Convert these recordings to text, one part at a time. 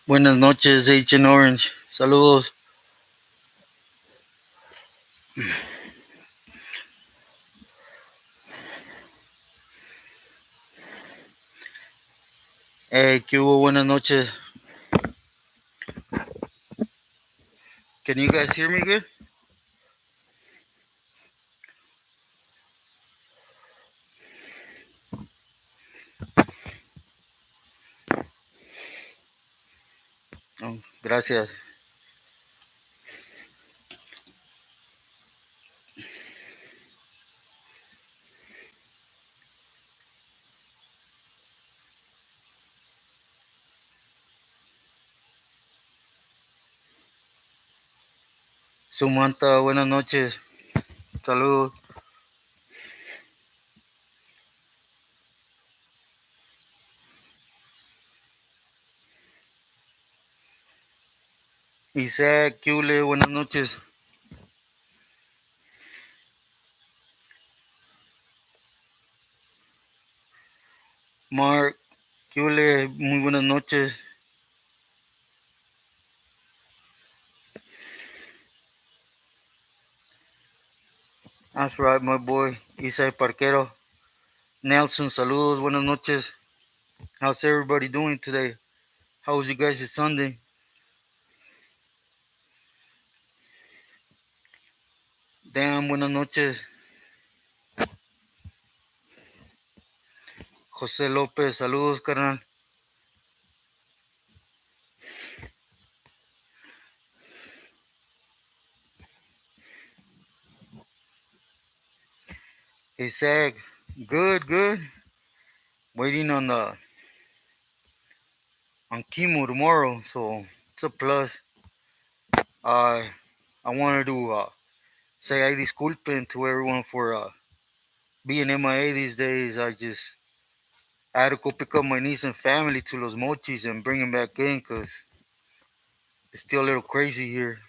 Buenas noches, H en Orange. Saludos. Hey, ¿qué hubo? Buenas noches. Can you guys hear me good? Oh, gracias. Sumanta, buenas noches. Saludos. Isaac, ¿qué hubo? Buenas noches. Mark, ¿qué hubo? Muy buenas noches. That's right, my boy. Isaac Parquero. Nelson, saludos. Buenas noches. How's everybody doing today? How was you guys' Sunday? Damn, buenas noches. José López, saludos, carnal. Isaac, good, good. Waiting on chemo tomorrow, so it's a plus. Uh, I wanted to say I disculpen to everyone for being MIA these days. I had to go pick up my niece and family to Los Mochis and bring them back in because it's still a little crazy here.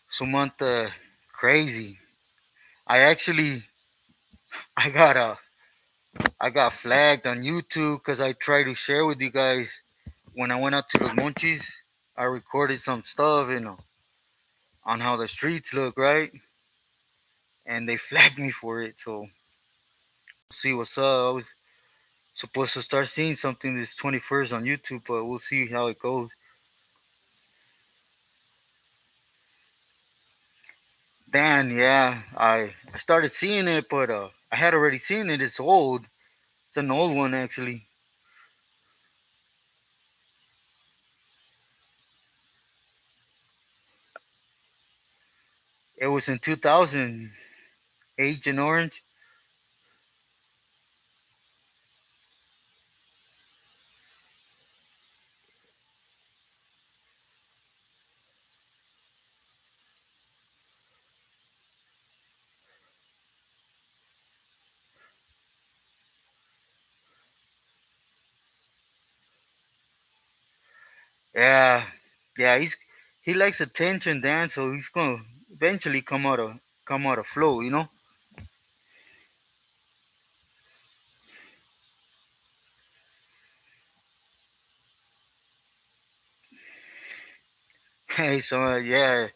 Sumanta, crazy. I actually I got I got flagged on YouTube because I tried to share with you guys when I went out to Los Monchis. I recorded some stuff, on how the streets look, right? And they flagged me for it. So see what's up. I was supposed to start seeing something this 21st on YouTube, but we'll see how it goes. Dan, yeah, I started seeing it, but I had already seen it. It's old. It's an old one actually. It was in 2000. Agent Orange. Yeah, yeah. He likes attention, Dan. So he's gonna eventually come out of flow. Hey, so yeah,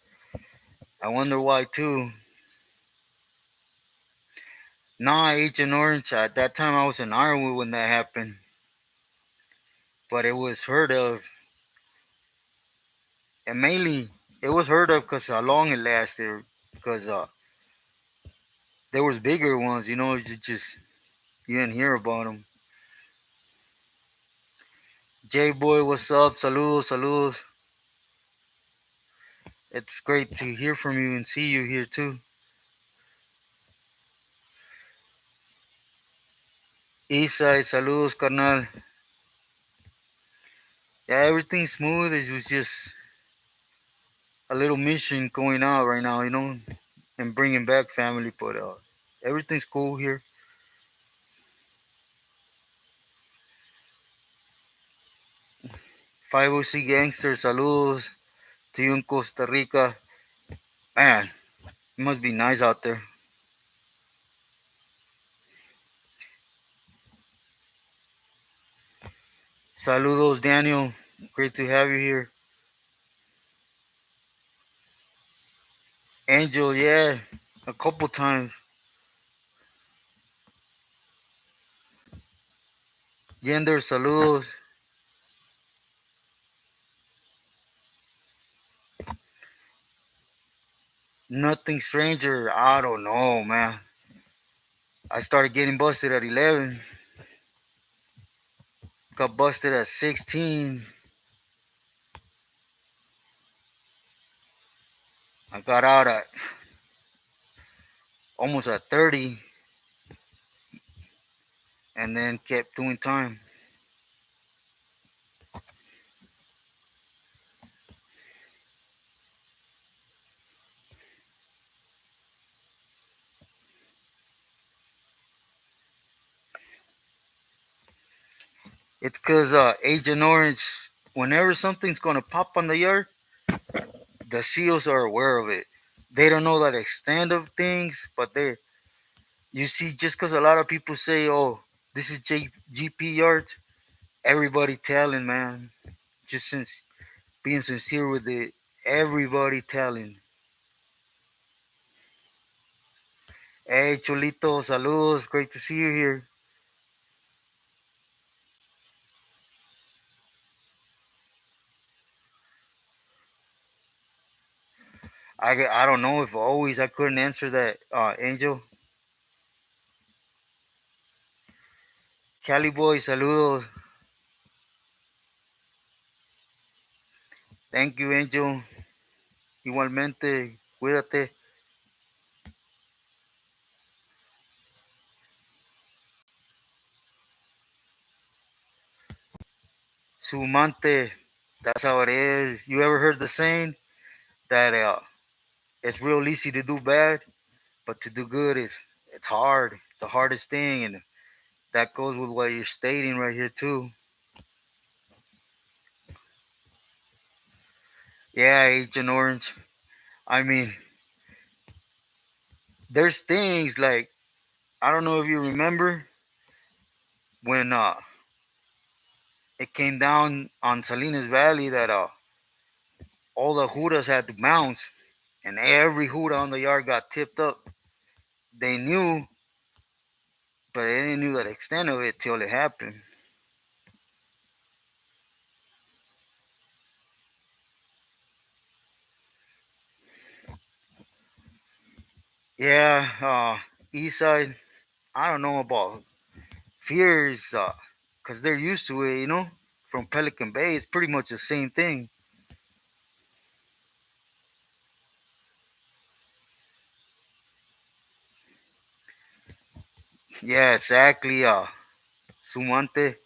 I wonder why too. Nah, Agent Orange. At that time, I was in Ironwood when that happened, but it was heard of, and mainly it was heard of because how long it lasted. Because there was bigger ones, it's just you didn't hear about them. J Boy, what's up? Saludos, saludos. It's great to hear from you and see you here too. Eastside, saludos, carnal. Yeah, everything's smooth. It was just a little mission going out right now, and bringing back family, but everything's cool here. 5OC Gangster, saludos to you in Costa Rica. Man, it must be nice out there. Saludos, Daniel. Great to have you here. Angel, yeah, a couple times. Yender, saludos. Nothing stranger. I don't know, man. I started getting busted at 11. Got busted at 16. I got out at almost at 30 and then kept doing time. It's because Agent Orange, whenever something's going to pop on the yard, the SEALs are aware of it. They don't know the extent of things, but you see, just because a lot of people say, oh, this is GP yards, everybody telling, man. Just since being sincere with it, everybody telling. Hey, Cholito, saludos. Great to see you here. I don't know if always I couldn't answer that, Angel. Cali boy, saludos. Thank you, Angel. Igualmente, cuídate. Sumante, that's how it is. You ever heard the saying that it's real easy to do bad, but to do good is it's hard. It's the hardest thing, and that goes with what you're stating right here too. Yeah, Agent Orange. I mean, there's things like I don't know if you remember when it came down on Salinas Valley that all the Judas had to bounce, and every Judah on the yard got tipped up. They knew, but they didn't know the extent of it till it happened. Yeah, East Side. I don't know about fears, cause they're used to it. From Pelican Bay, it's pretty much the same thing. Yeah, exactly. Sumante.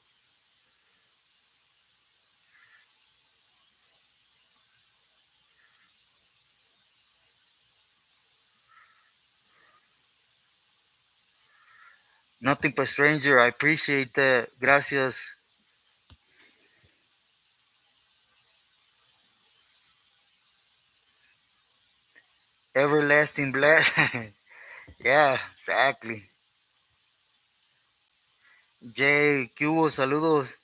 Nothing but stranger. I appreciate that. Gracias. Everlasting blast. Yeah, exactly. Jay, ¿qué hubo? Saludos.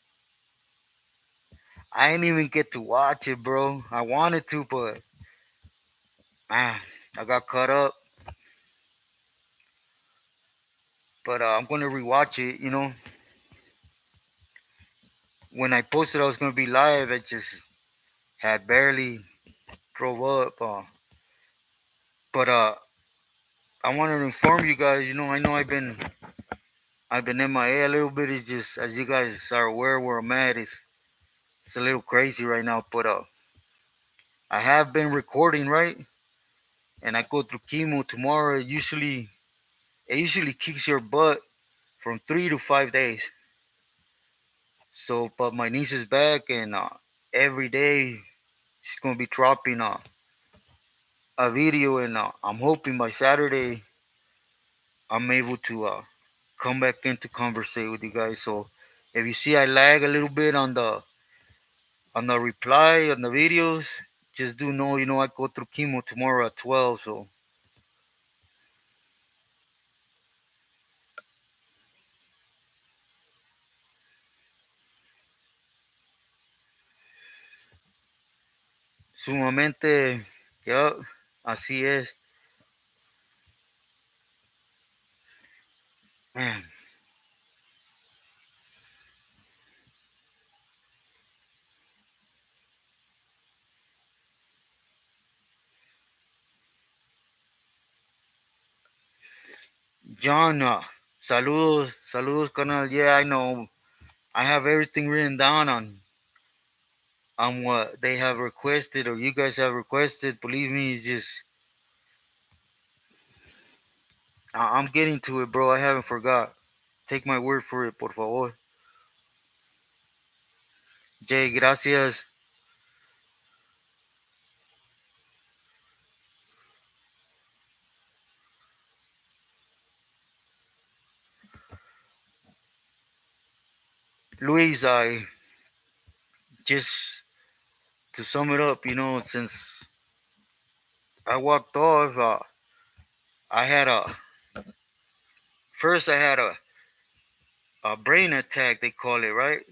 I didn't even get to watch it, bro. I wanted to, but man, I got caught up. But I'm gonna rewatch it. When I posted I was gonna be live, I just had barely drove up. But I wanted to inform you guys. I know I've been MIA a little bit. It's just as you guys are aware where I'm at. It's a little crazy right now. But I have been recording, right, and I go through chemo tomorrow. It usually kicks your butt from 3 to 5 days. So, but my niece is back, and every day she's gonna be dropping a video, and I'm hoping by Saturday I'm able to come back in to conversate with you guys. So, if you see I lag a little bit on the reply on the videos, just do know, I go through chemo tomorrow at 12. So, sumamente, yeah, así es. Man, John, saludos, saludos, carnal. Yeah, I know. I have everything written down on what they have requested or you guys have requested. Believe me, it's just I'm getting to it, bro. I haven't forgot. Take my word for it, por favor. Jay, gracias. Luis, I just to sum it up, since I walked off, I had first I had a brain attack, they call it, right?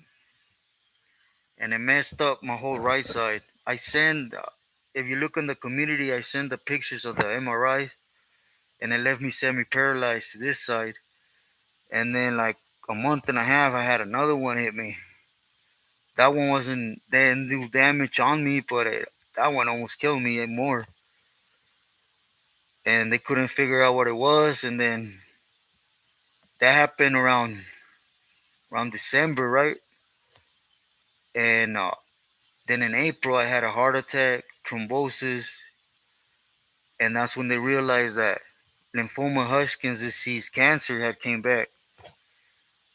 And it messed up my whole right side. If you look in the community, I send the pictures of the MRI, and it left me semi paralyzed to this side. And then, like a month and a half, I had another one hit me. That one wasn't, they didn't do damage on me, but that one almost killed me and more. And they couldn't figure out what it was. And then that happened around December, right? And then in April, I had a heart attack, thrombosis, and that's when they realized that lymphoma Hodgkin's disease, cancer, had came back.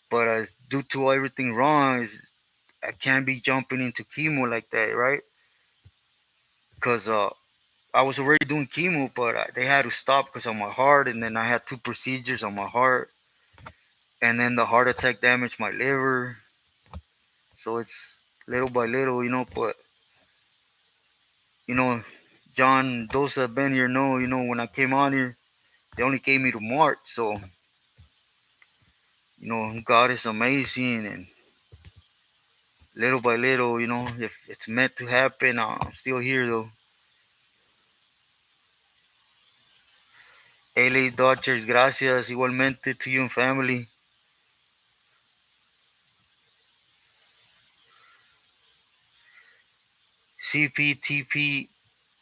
But as due to everything wrong, I can't be jumping into chemo like that, right? Because I was already doing chemo, but they had to stop because of my heart, and then I had two procedures on my heart, and then the heart attack damaged my liver. So it's little by little, But you know, John, those that have been here know, when I came on here, they only gave me to March. So God is amazing, and little by little, if it's meant to happen, I'm still here though. LA Dodgers, gracias, igualmente to you and family. CPTP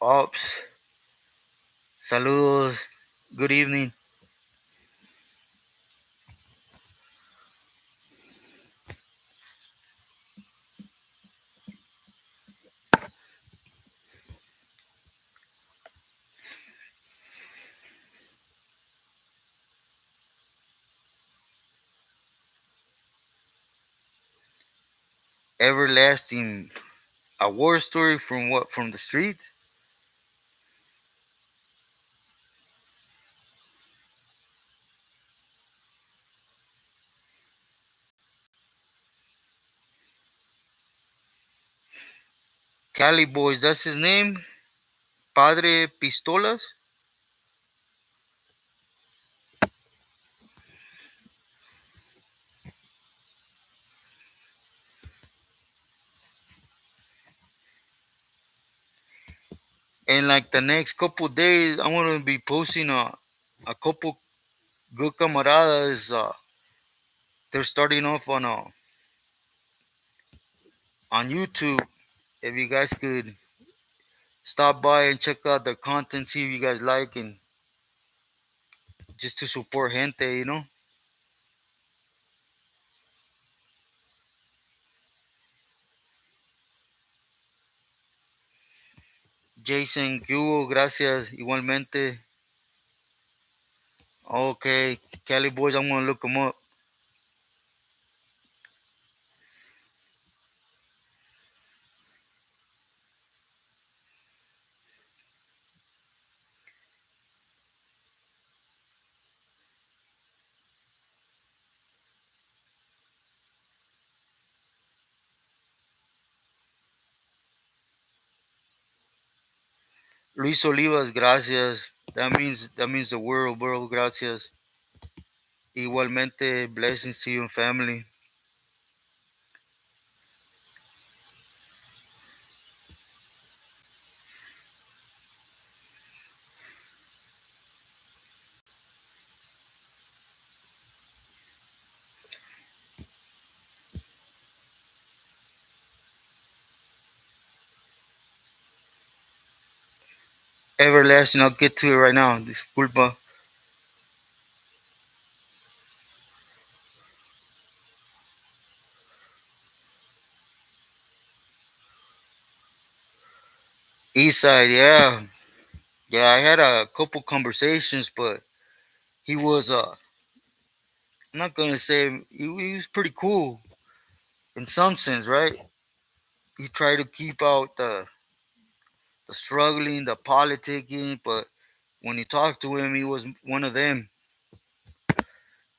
Ops, saludos, good evening. Everlasting, a war story from what? From the streets? Cali Boys, that's his name? Padre Pistolas? And like the next couple days, I'm gonna be posting a couple good camaradas. They're starting off on YouTube. If you guys could stop by and check out their content, see if you guys like, and just to support gente. Jason, que hubo, gracias, igualmente. Okay, Cali Boys, I'm gonna look them up. Luis Olivas, gracias. That means the world, bro. Gracias. Igualmente, blessings to you and family. Everlasting, I'll get to it right now. Disculpa. Eastside, yeah. Yeah, I had a couple conversations, but he was, I'm not gonna say, he was pretty cool in some sense, right? He tried to keep out the struggling, the politicking, but when you talk to him, he was one of them,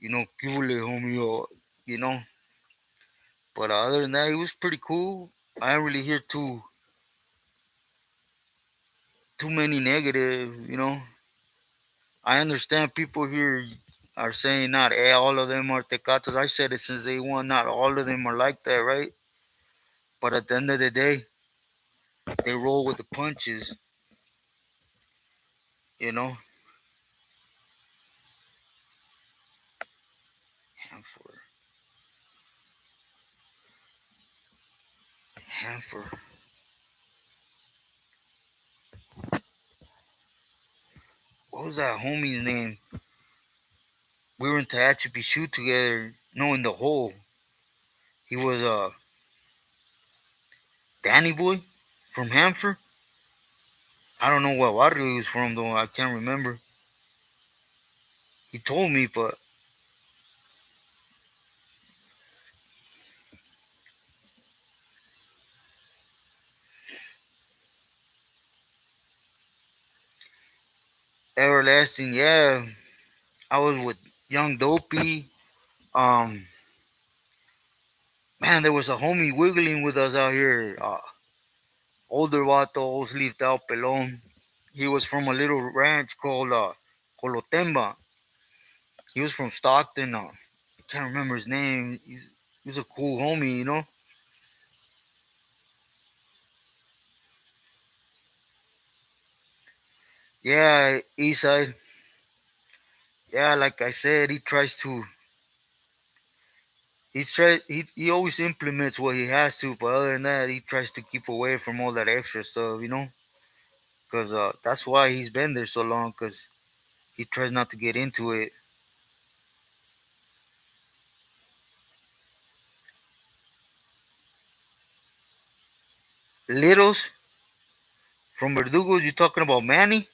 "¿Qué huele, homie?" Or, you know. But other than that, he was pretty cool. I didn't really hear too many negative. I understand people here are saying not all of them are tecatos. I said it since day one. Not all of them are like that, right? But at the end of the day, they roll with the punches. You know, Hanford, Hanford. What was that homie's name? We were in Tehachapi shoot together. No, in the hole. He was Danny Boy from Hanford. I don't know what barrio he was from though. I can't remember. He told me, but everlasting. Yeah, I was with Young Dopey. Um, Man, there was a homie wiggling with us out here. Older vato, always lived out pelon. He was from a little ranch called Colotemba. He was from Stockton. I can't remember his name. He's a cool homie. Yeah, East Side. Yeah, like I said, he tries to. He always implements what he has to, but other than that, he tries to keep away from all that extra stuff. Because that's why he's been there so long. Because he tries not to get into it. Littles from Verdugos, you talking about Manny?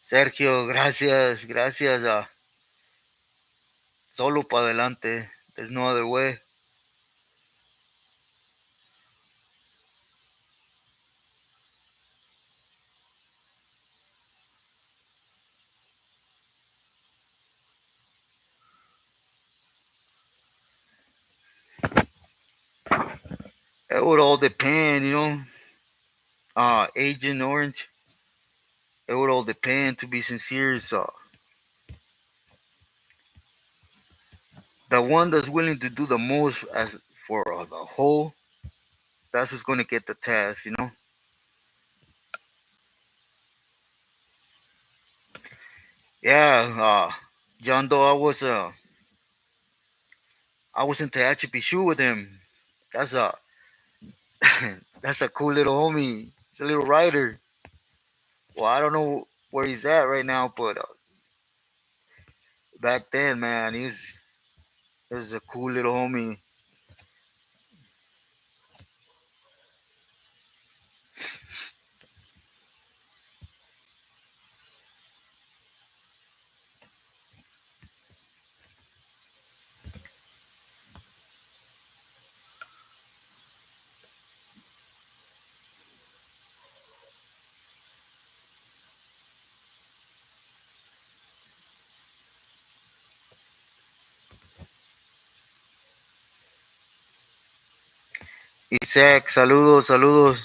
Sergio, gracias, gracias. Solo para adelante. There's no other way. It would all depend. Agent Orange. It would all depend. To be sincere, is the one that's willing to do the most as for the whole. That's who's gonna get the task. Yeah. John Doe, I was in Tehachapi with him. That's a that's a cool little homie. He's a little writer. Well, I don't know where he's at right now, but back then, man, he was a cool little homie. Isaac, saludos, saludos.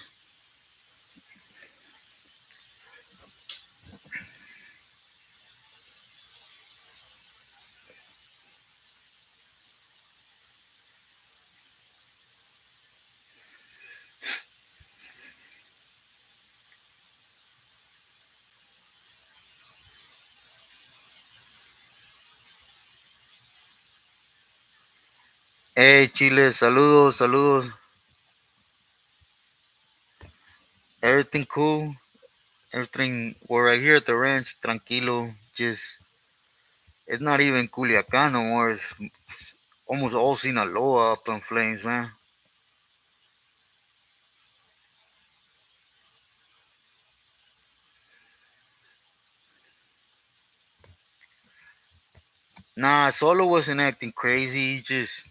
Hey, Chile, saludos, saludos. Everything cool? Everything, we're right here at the ranch, tranquilo. Just, it's not even Culiacan no more. It's almost all Sinaloa up in flames, man. Nah, Solo wasn't acting crazy. He just,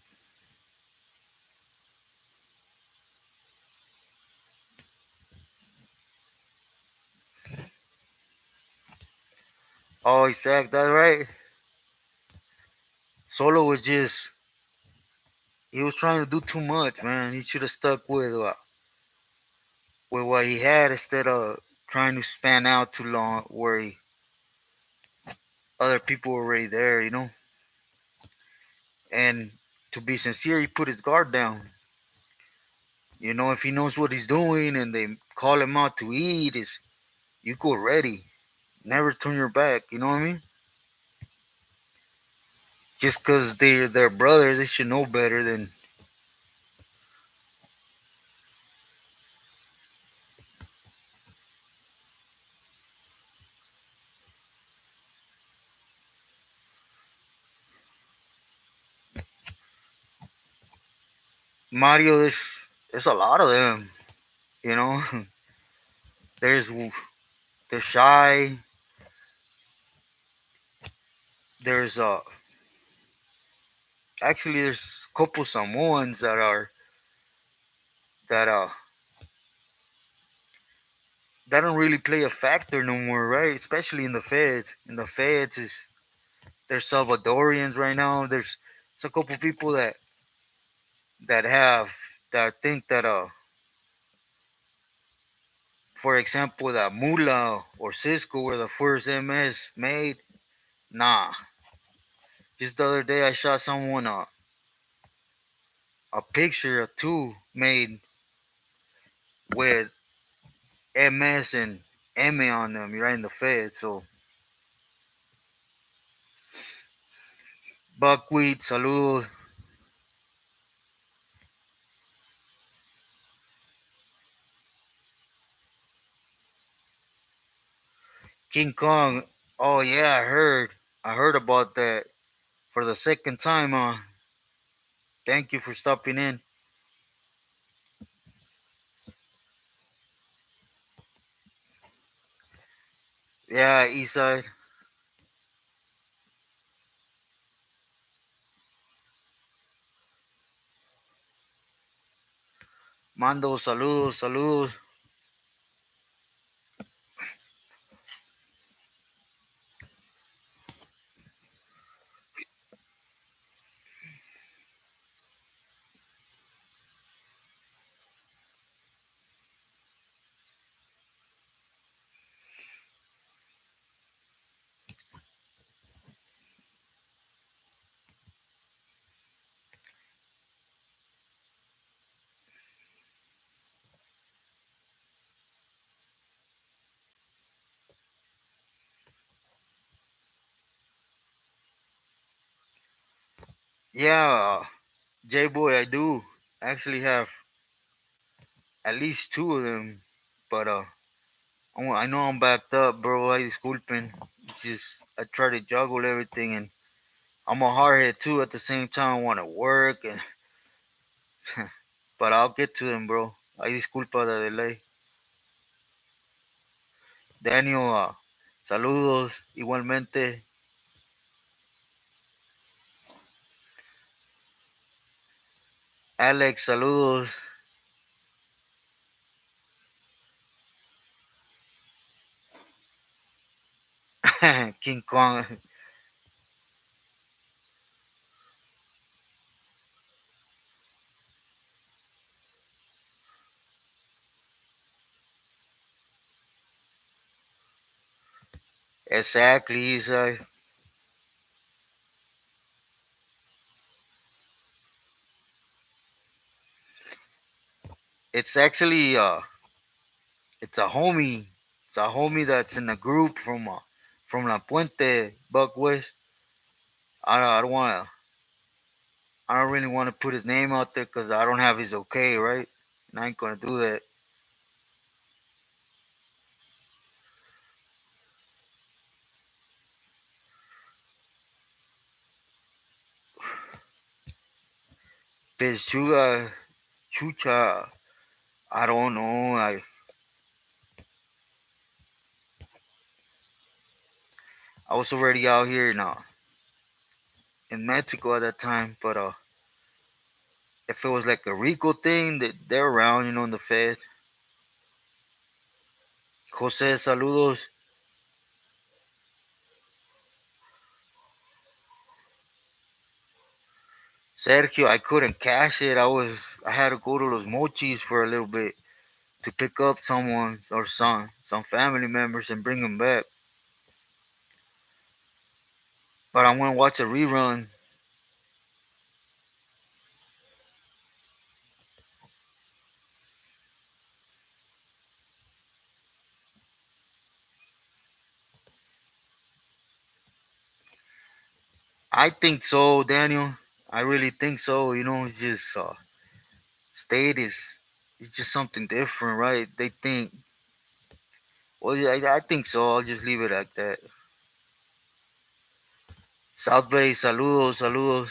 oh, Isaac, that right? Solo was just, he was trying to do too much, man. He should have stuck with what he had instead of trying to span out too long where other people were already there, you know? And to be sincere, he put his guard down. You know, if he knows what he's doing and they call him out to eat, is you go ready. Never turn your back, you know what I mean? Just because they're brothers, they should know better than Mario. There's a lot of them, you know? There's they're shy. There's actually there's a couple Samoans that that don't really play a factor no more, right? Especially in the feds. In the feds is there's Salvadorians right now. There's a couple people that have that think that for example that Mula or Cisco were the first MS made. Nah. Just the other day I shot someone a picture of two made with MS and M on them, right in the Fed. So buckwheat, salud, King Kong. Oh yeah, I heard about that for the second time. Thank you for stopping in. Yeah, Eastside. Mando, saludos, saludos. Yeah, J Boy, I do actually have at least two of them, but I know I'm backed up, bro. I disculpen. It's just I try to juggle everything, and I'm a hardhead too. At the same time, I want to work, and but I'll get to them, bro. I disculpa the delay. Daniel, saludos igualmente. Alex, saludos. King Kong. Exactly. It's actually it's a homie. It's a homie that's in a group from La Puente, Buck West. I don't want to. I don't really want to put his name out there because I don't have his okay, right? And I ain't gonna do that. Pechuga, chucha. I don't know. I was already out here now in Mexico at that time, but if it was like a Rico thing, that they're around, in the Fed. Jose, saludos. Sergio, I couldn't cash it. I had to go to Los Mochis for a little bit to pick up someone or some family members and bring them back. But I'm gonna watch a rerun. I think so, Daniel. I really think so. It's just state is it's just something different, right? They think. Well, yeah, I think so. I'll just leave it like that. South Bay, saludos, saludos.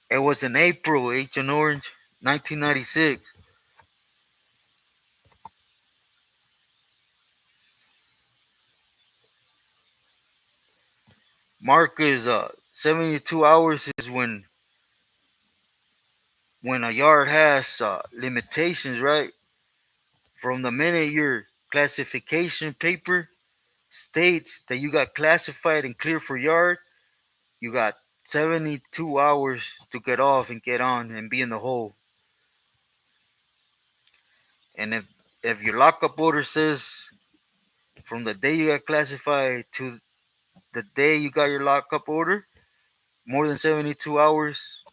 It was in April, Agent Orange, 1996. Mark is 72 hours is when a yard has limitations, right? From the minute your classification paper states that you got classified and clear for yard, you got 72 hours to get off and get on and be in the hole. And if your lockup order says from the day you got classified to the day you got your lockup order, more than 72 hours,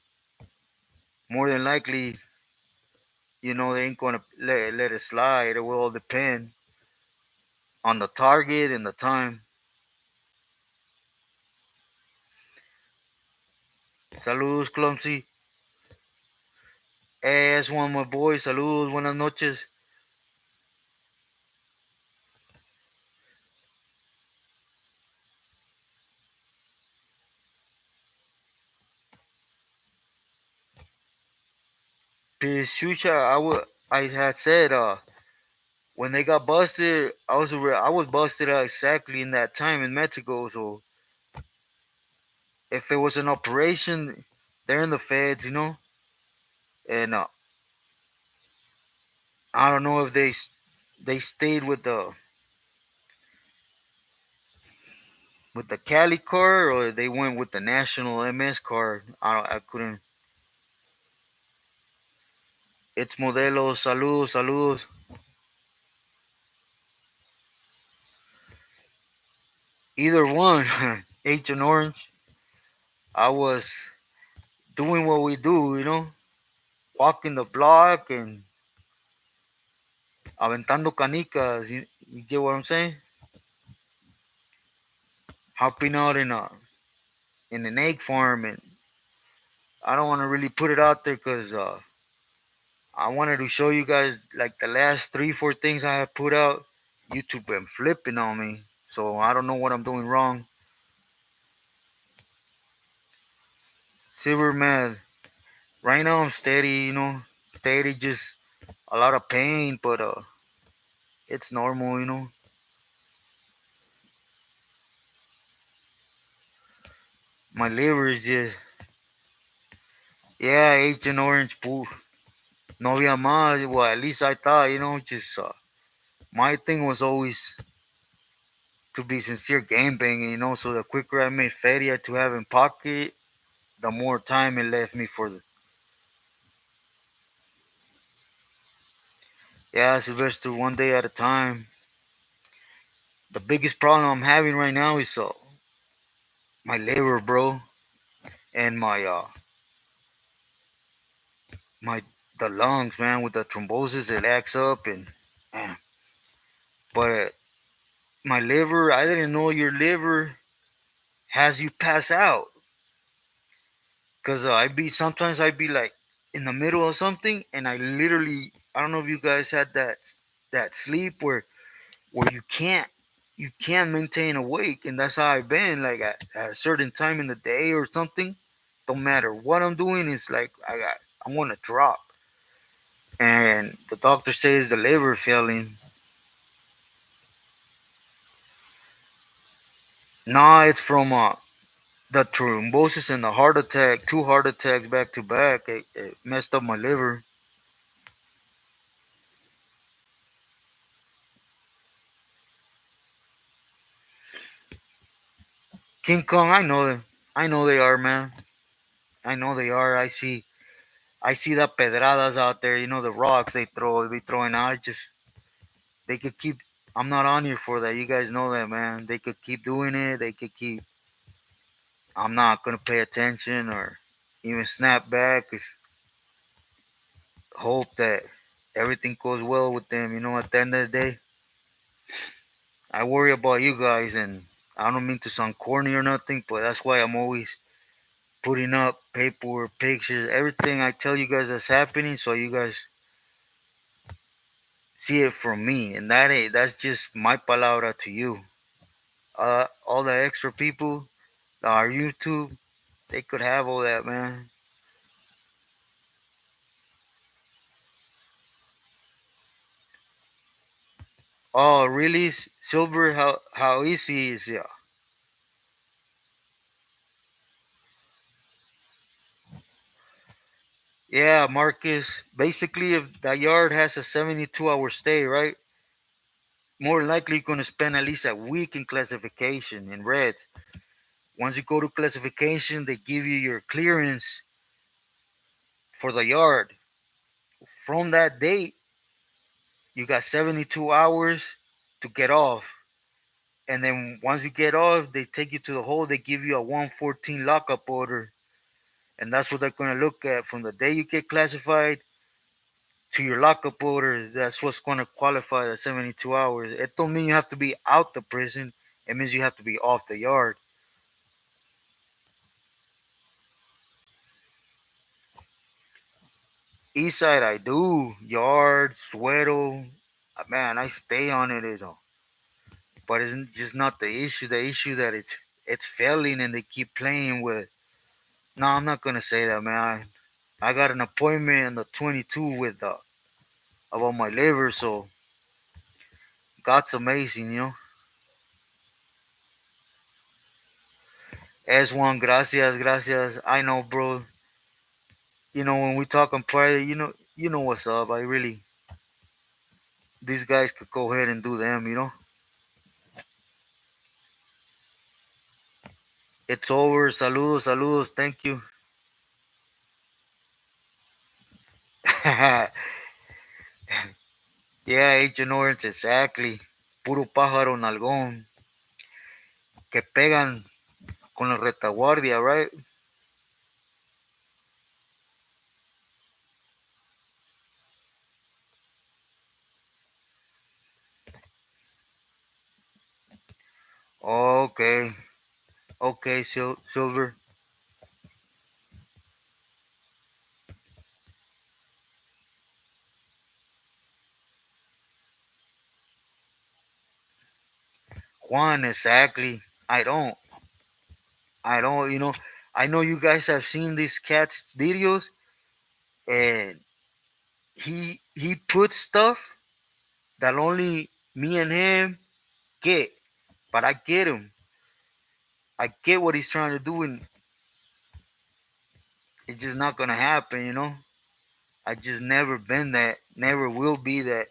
more than likely, they ain't gonna let it slide. It will all depend on the target and the time. Saludos, Clumsy. Hey, that's one of my boys. Saludos, buenas noches. Pichucha, I had said, when they got busted, I was busted exactly in that time in Mexico. So if it was an operation, they're in the feds, and I don't know if they stayed with the Cali card or they went with the national MS card. I couldn't. It's Modelo. Saludos, saludos. Either one, H and Orange. I was doing what we do, walking the block and aventando canicas. You get what I'm saying? Hopping out in an egg farm, and I don't want to really put it out there because I wanted to show you guys like the last 3, 4 things I have put out. YouTube been flipping on me, so I don't know what I'm doing wrong. Silver man, right now I'm steady, steady, just a lot of pain, but it's normal, My liver is just, yeah, Agent Orange, poo. No había más. Well, at least I thought, just my thing was always to be sincere game banging, So the quicker I made feria to have in pocket, the more time it left me for the. Yeah, Sylvester, one day at a time. The biggest problem I'm having right now is my liver, bro, and my the lungs, man, with the thrombosis, it acts up and man. But my liver, I didn't know your liver has you pass out. Cause sometimes I be like in the middle of something, and I don't know if you guys had that sleep where you can't maintain awake, and that's how I've been. Like at a certain time in the day or something, don't matter what I'm doing, it's like I want to drop, and the doctor says the liver failing. Nah, it's from the thrombosis and the heart attack, two heart attacks back to back. It messed up my liver. King Kong, I know them. I know they are, man. I know they are. I see the pedradas out there. The rocks they be throwing out. They could keep. I'm not on here for that. You guys know that, man. They could keep doing it. They could keep. I'm not gonna pay attention or even snap back. If hope that everything goes well with them. At the end of the day, I worry about you guys, and I don't mean to sound corny or nothing, but that's why I'm always putting up paperwork, pictures, everything I tell you guys that's happening, so you guys see it from me, and that's just my palabra to you. All the extra people, our YouTube, they could have all that, man. Oh, really, Silver? How easy is it? Yeah, Marcus. Basically, if that yard has a 72-hour stay, right? More likely, you're gonna spend at least a week in classification in red. Once you go to classification, they give you your clearance for the yard. From that date, you got 72 hours to get off. And then once you get off, they take you to the hole. They give you a 114 lockup order. And that's what they're going to look at from the day you get classified to your lockup order. That's what's going to qualify the 72 hours. It don't mean you have to be out the prison. It means you have to be off the yard. East side, I do. Yard, Suero. Man, I stay on it. But it's just not the issue. The issue that it's failing and they keep playing with. No, I'm not gonna say that, man. I got an appointment on the 22 with about my liver, so God's amazing. S1, gracias, gracias. I know, bro. When we talk on private, you know what's up. These guys could go ahead and do them. It's over. Saludos, saludos. Thank you. Yeah, Agent Orange, exactly. Puro pájaro nalgón que pegan con la retaguardia, right? Okay, okay, Silver. Juan, exactly. I don't. I know you guys have seen these cat's videos, and he puts stuff that only me and him get. But I get him. I get what he's trying to do, and it's just not gonna happen. I just never been that, never will be that.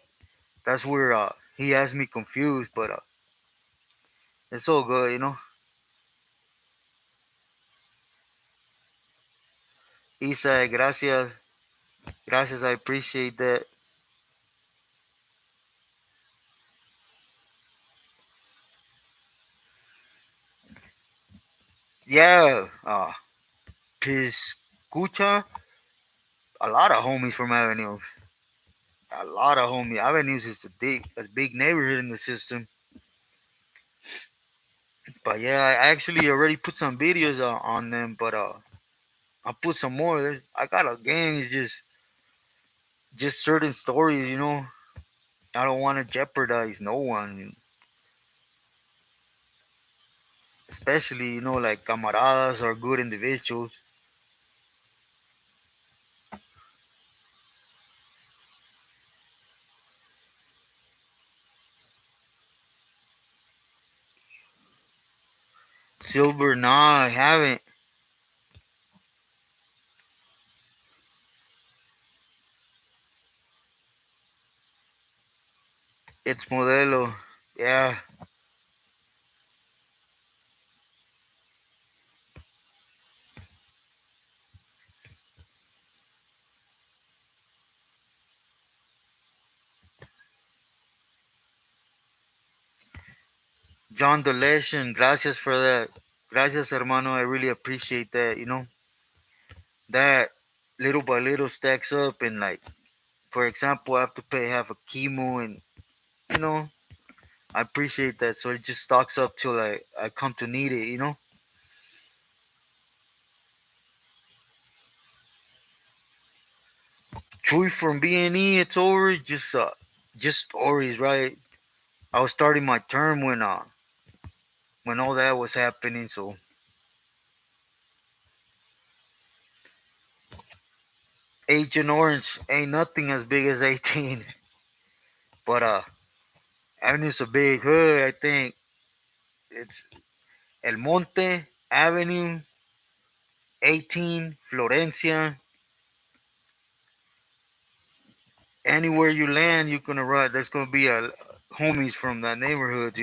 That's where he has me confused. But It's all good, you know. Isa, gracias. Gracias, I appreciate that. Yeah, Piscucha, a lot of homies from Avenues. A lot of homies. Avenues is a big neighborhood in the system. But yeah, I actually already put some videos on them, but I'll put some more. I got a gang. It's just certain stories, you know. I don't want to jeopardize no one, especially like camaradas or good individuals. Silver, nah, I haven't. It's Modelo. Yeah, John Delation. Gracias for that. Gracias, hermano. I really appreciate that. That little by little stacks up, and like, for example, I have to pay half a chemo, and you know, I appreciate that. So it just stocks up till I come to need it. Chewy from B&E, it's over. Just stories, right? I was starting my term when all that was happening. So Agent Orange ain't nothing as big as 18, but Avenue's a big hood. I think it's El Monte Avenue, 18, Florencia. Anywhere you land, you're gonna run. There's gonna be a homies from that neighborhood.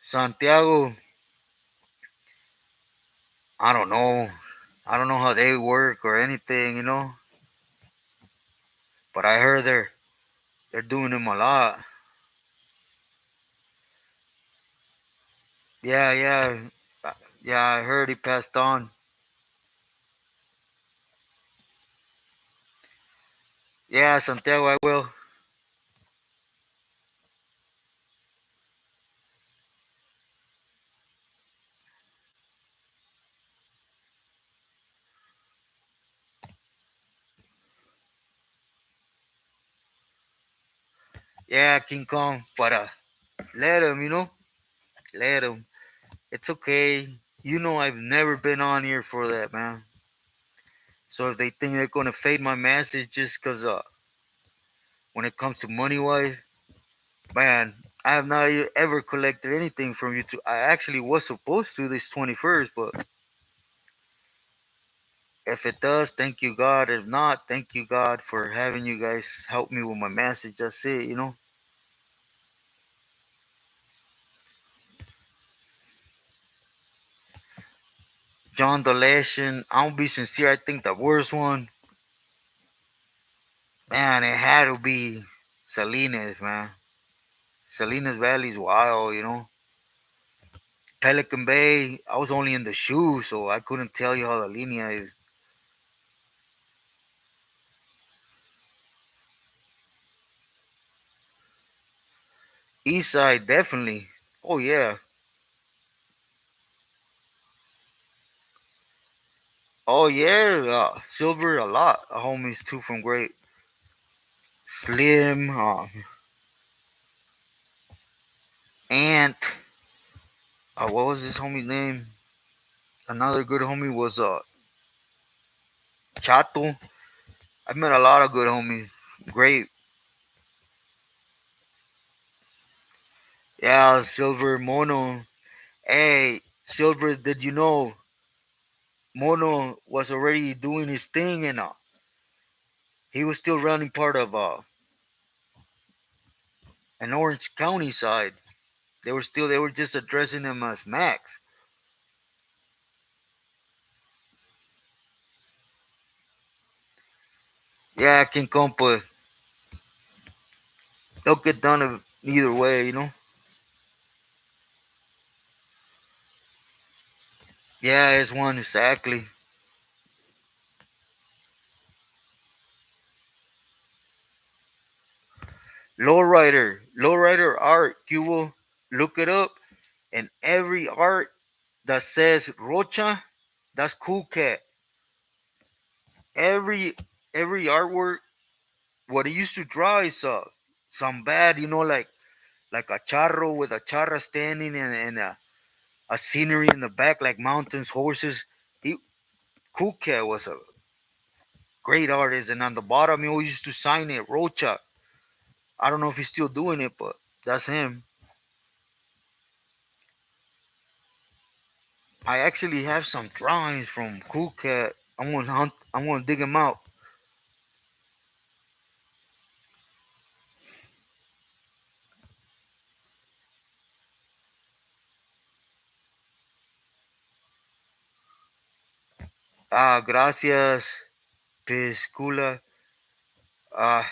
Santiago, I don't know. I don't know how they work or anything. But I heard they're doing them a lot. Yeah, yeah, yeah. I heard he passed on. Yeah, Santiago, I will. Yeah, King Kong, but let him. Let him. It's okay. I've never been on here for that, man. So if they think they're gonna fade my message just cause when it comes to money wise, man, I have not ever collected anything from YouTube. I actually was supposed to this 21st, but if it does, thank you God. If not, thank you God for having you guys help me with my message. That's it. John Dolation, I'll be sincere. I think the worst one, man, it had to be Salinas, man. Salinas Valley's wild. Pelican Bay, I was only in the shoe, so I couldn't tell you how the linea is. East side, definitely. Oh, yeah. Oh, yeah. Silver, a lot. Homies, too, from Great. Slim, Ant. What was this homie's name? Another good homie was Chato. I've met a lot of good homies. Great. Yeah, Silver, Mono. Hey, Silver, did you know Mono was already doing his thing, and he was still running part of an Orange County side. They were just addressing him as Max. Yeah, King Kong, but they'll get done either way. Yeah, it's one exactly. Lowrider art. You will look it up, and every art that says Rocha, that's Cool Cat. Every every artwork, what he used to draw is some bad, like a charro with a charra standing and a scenery in the back, like mountains, horses. He Cool Cat was a great artist, and on the bottom he always used to sign it Rocha. I don't know if he's still doing it, but that's him. I actually have some drawings from Cool Cat. I'm gonna hunt. I'm gonna dig him out. Gracias, Piscula. Uh,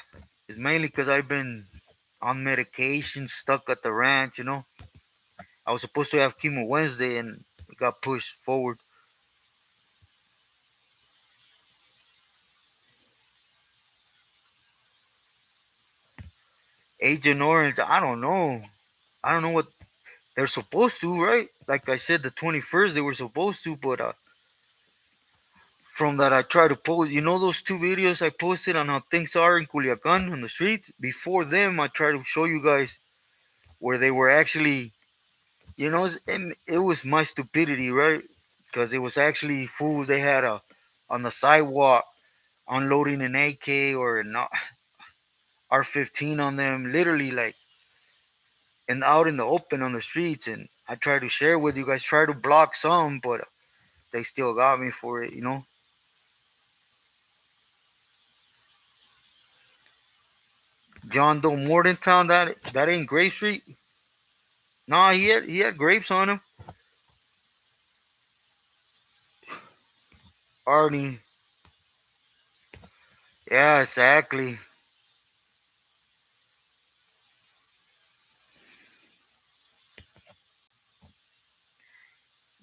it's mainly because I've been on medication, stuck at the ranch. I was supposed to have chemo Wednesday, and it got pushed forward. Agent Orange. I don't know. I don't know what they're supposed to, right? Like I said, the 21st they were supposed to, but from that I try to post. Those two videos I posted on how things are in Culiacan on the streets. Before them, I try to show you guys where they were actually. It was my stupidity, right? Because it was actually fools they had on the sidewalk unloading an AK or an R15 on them, literally like and out in the open on the streets. And I try to share with you guys, try to block some, but they still got me for it. John Doe Mordentown, that ain't Grape Street. Nah, he had grapes on him. Arnie. Yeah, exactly.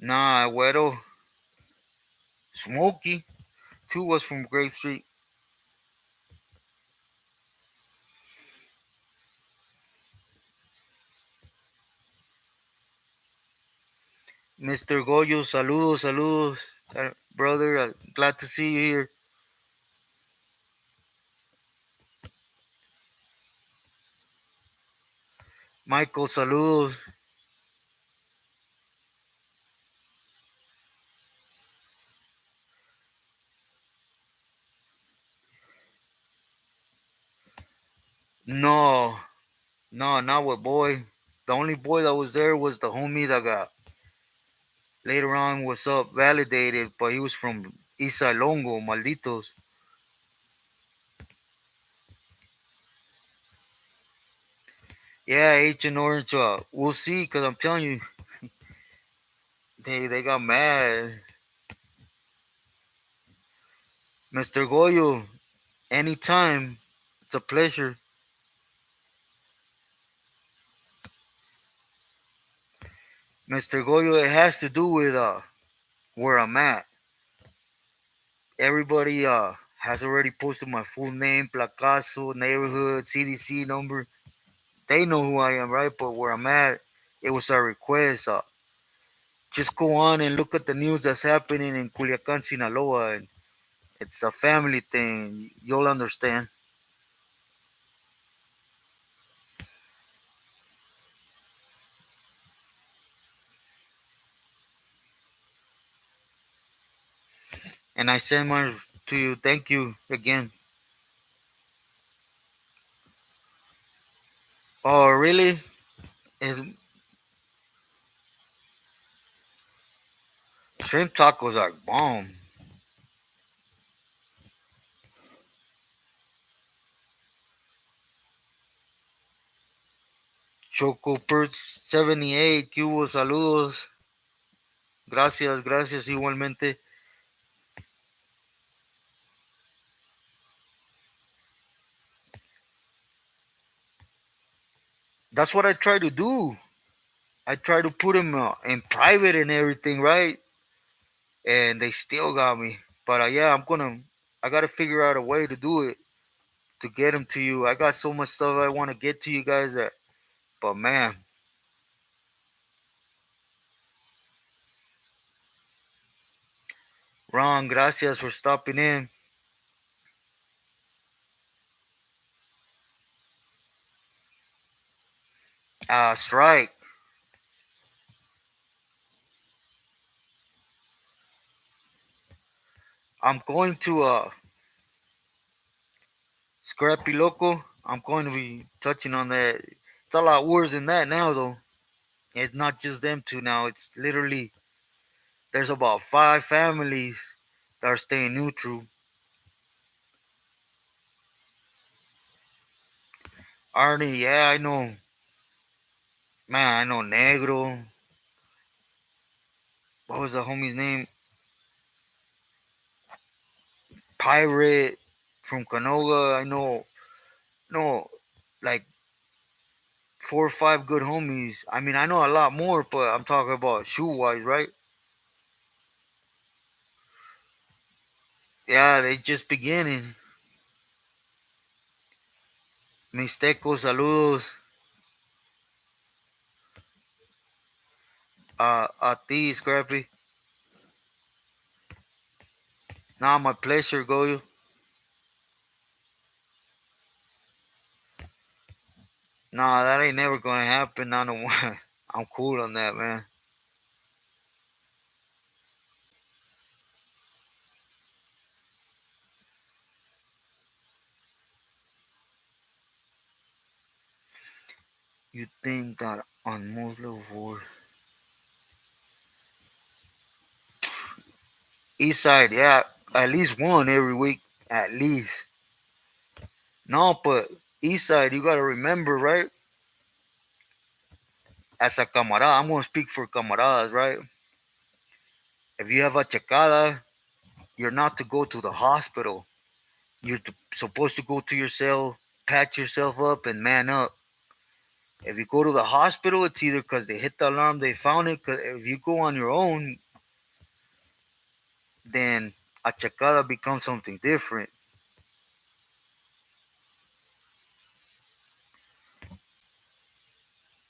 Nah, Wedo. Smokey. Two was from Grape Street. Mr. Goyo, saludos, saludos. Brother, glad to see you here. Michael, saludos. No, no, not with boy. The only boy that was there was the homie that got later on was up validated, but he was from Isa Longo, Malditos. Yeah, H and Orange. We'll see, cause I'm telling you, they got mad. Mr. Goyo, anytime, it's a pleasure. Mr. Goyo, it has to do with where I'm at. Everybody has already posted my full name, placazo, neighborhood, CDC number. They know who I am, right? But where I'm at, it was a request. Just go on and look at the news that's happening in Culiacan, Sinaloa, and it's a family thing. You'll understand. And I send mine to you. Thank you again. Oh, really? Is Shrimp tacos are bomb. Choco Perts 78, que hubo, saludos. Gracias, gracias igualmente. That's what I try to do. I try to put them in private and everything, right? And they still got me. But yeah, I gotta figure out a way to do it to get them to you. I got so much stuff I want to get to you guys that, but man, Ron, gracias for stopping in. Strike. I'm going to Scrappy Loco. I'm going to be touching on that. It's a lot worse than that now, though. It's not just them two now. It's literally there's about 5 families that are staying neutral. Arnie, yeah, I know. Man, I know Negro. What was the homie's name? Pirate from Canoga. I know, no, like 4 or 5 good homies. I mean, I know a lot more, but I'm talking about shoe wise, right? Yeah, they just beginning. Mixteco, saludos. A ti, Scrappy. Nah, my pleasure, Goyo. Nah, that ain't never gonna happen. I don't want. I'm cool on that, man. You think that on most level East Side, yeah, at least one every week, at least. No, but East Side, you gotta remember, right? As a camarada, I'm gonna speak for camaradas, right? If you have a checada, you're not to go to the hospital. Supposed to go to your cell, patch yourself up, and man up. If you go to the hospital, it's either because they hit the alarm, they found it. Because if you go on your own, then a checada becomes something different.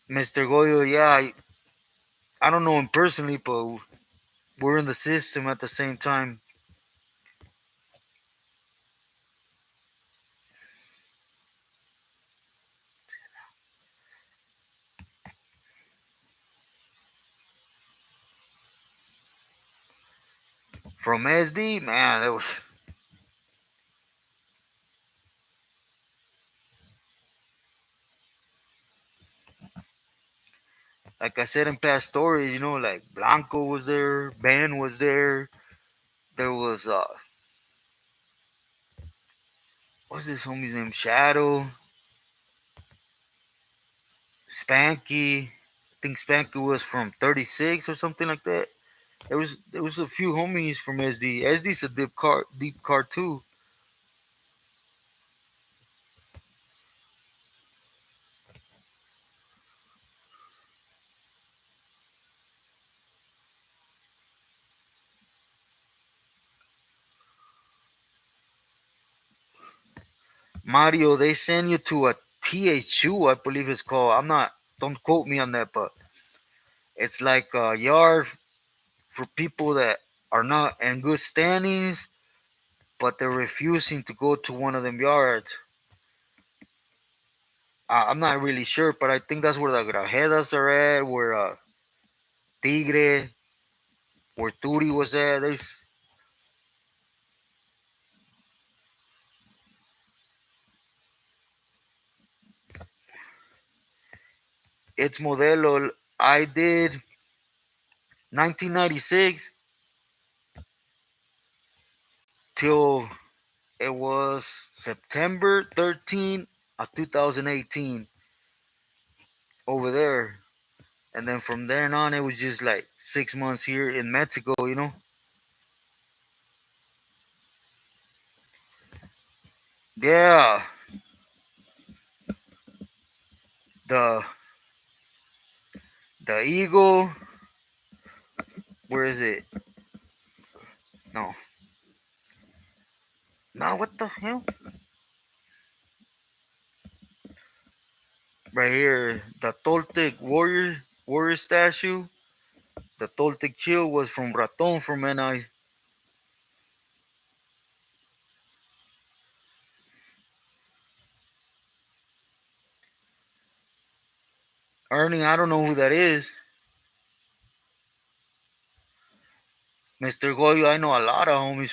Mr. Goyo, yeah, I don't know him personally, but we're in the system at the same time. From SD, man, that was, like I said in past stories, like Blanco was there, Ben was there. There was, what's this homie's name? Shadow, Spanky. I think Spanky was from 36 or something like that. There was a few homies from SD. SD's a deep car too. Mario, they send you to a THU, I believe it's called. I'm not. Don't quote me on that, but it's like a yard for people that are not in good standings, but they're refusing to go to one of them yards. I'm not really sure, but I think that's where the Grajedas are at, where Tigre, where Turi was at. It's Modelo. I did 1996. till it was September 13th of 2018 over there. And then from then on, it was just like 6 months here in Mexico. Yeah, the the Eagle. Where is it? No, no. What the hell? Right here, the Toltec warrior statue. The Toltec chill was from Raton from NI. Ernie, I don't know who that is. Mr. Goyo, I know a lot of homies,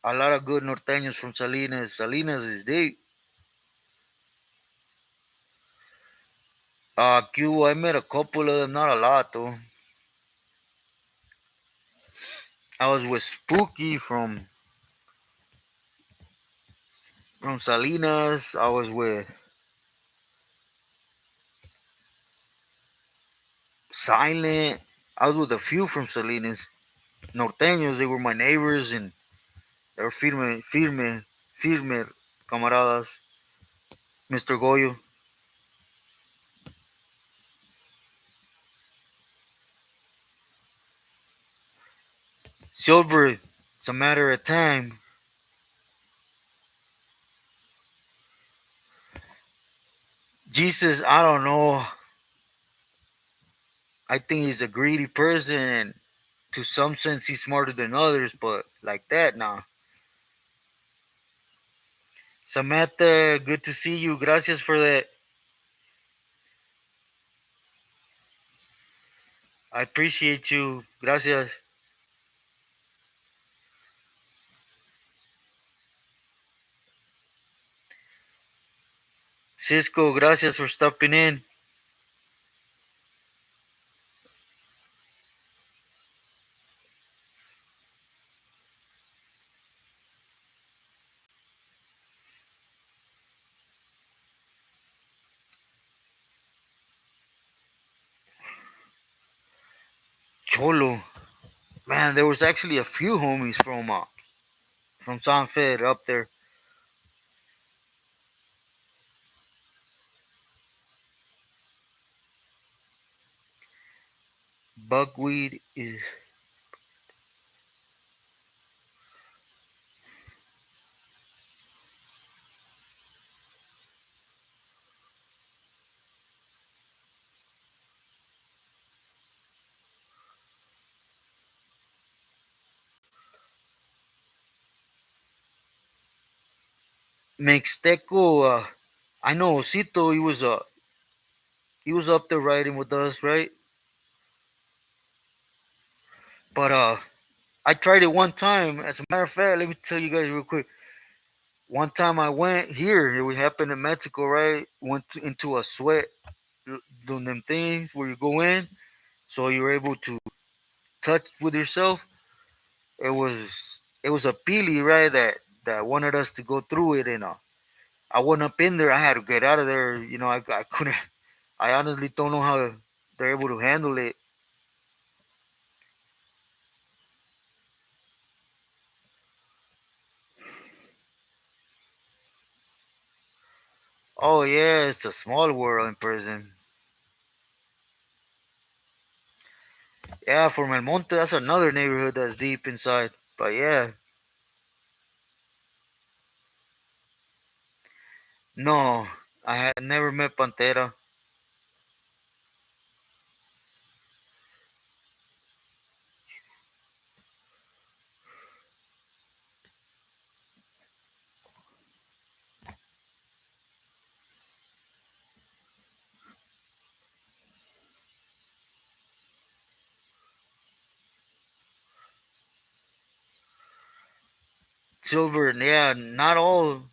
a lot of good norteños from Salinas. Salinas is deep. Cuba, I met a couple of them, not a lot though. I was with Spooky from Salinas. I was with Silent. I was with a few from Salinas. Norteños, they were my neighbors and they were firme, camaradas. Mr. Goyo. Silver, it's a matter of time. Jesus, I don't know. I think he's a greedy person and to some sense he's smarter than others, but like that, nah. Samantha, good to see you. Gracias for that. I appreciate you. Gracias. Cisco, gracias for stopping in. Cholo. Man, there was actually a few homies from San Fed up there. Buckweed is Mixteco. I know Osito. He was up there riding with us, right? But I tried it one time. As a matter of fact, let me tell you guys real quick. One time I went here. It happened in Mexico, right? Into a sweat, doing them things where you go in, so you're able to touch with yourself. It was a pili, right? That wanted us to go through it, and I went up in there. I had to get out of there. I couldn't. I honestly don't know how they're able to handle it. Oh yeah, it's a small world in prison. Yeah, from El Monte, that's another neighborhood that's deep inside. But yeah, no, I had never met Pantera. Silver, yeah, not all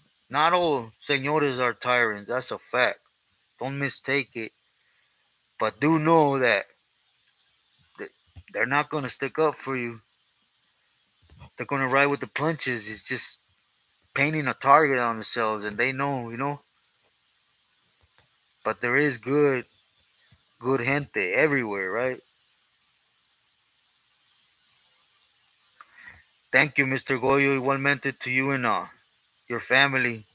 senores are tyrants. That's a fact. Don't mistake it. But do know that they're not gonna stick up for you. they're gonna ride with the punches. It's just painting a target on themselves, and they know, you know. But there is good gente everywhere, right? Thank you, Mr. Goyo. Igualmente to you and your family.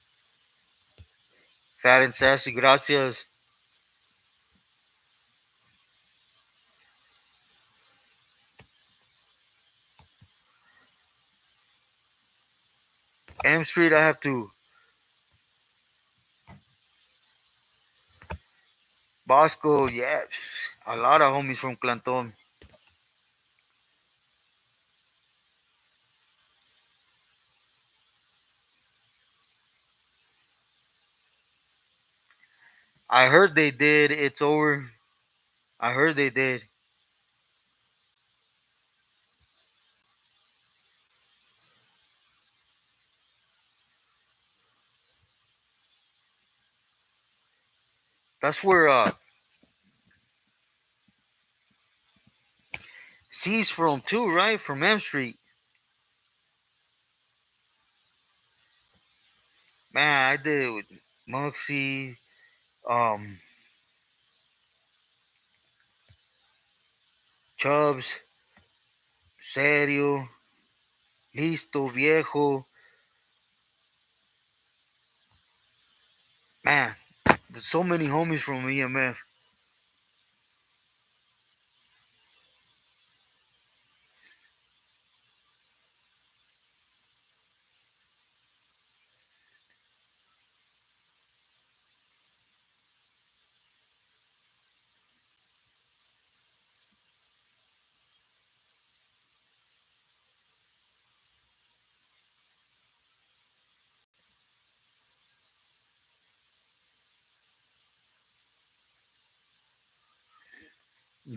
Fat and sassy, gracias. M Street, I have to. Bosco, yeah, a lot of homies from Clanton. I heard they did. It's over. I heard they did. That's where C's from too, right? From M Street. Man, I did it with Muxie, um, Chubbs, Serio, Listo, Viejo. Man, there's so many homies from EMF.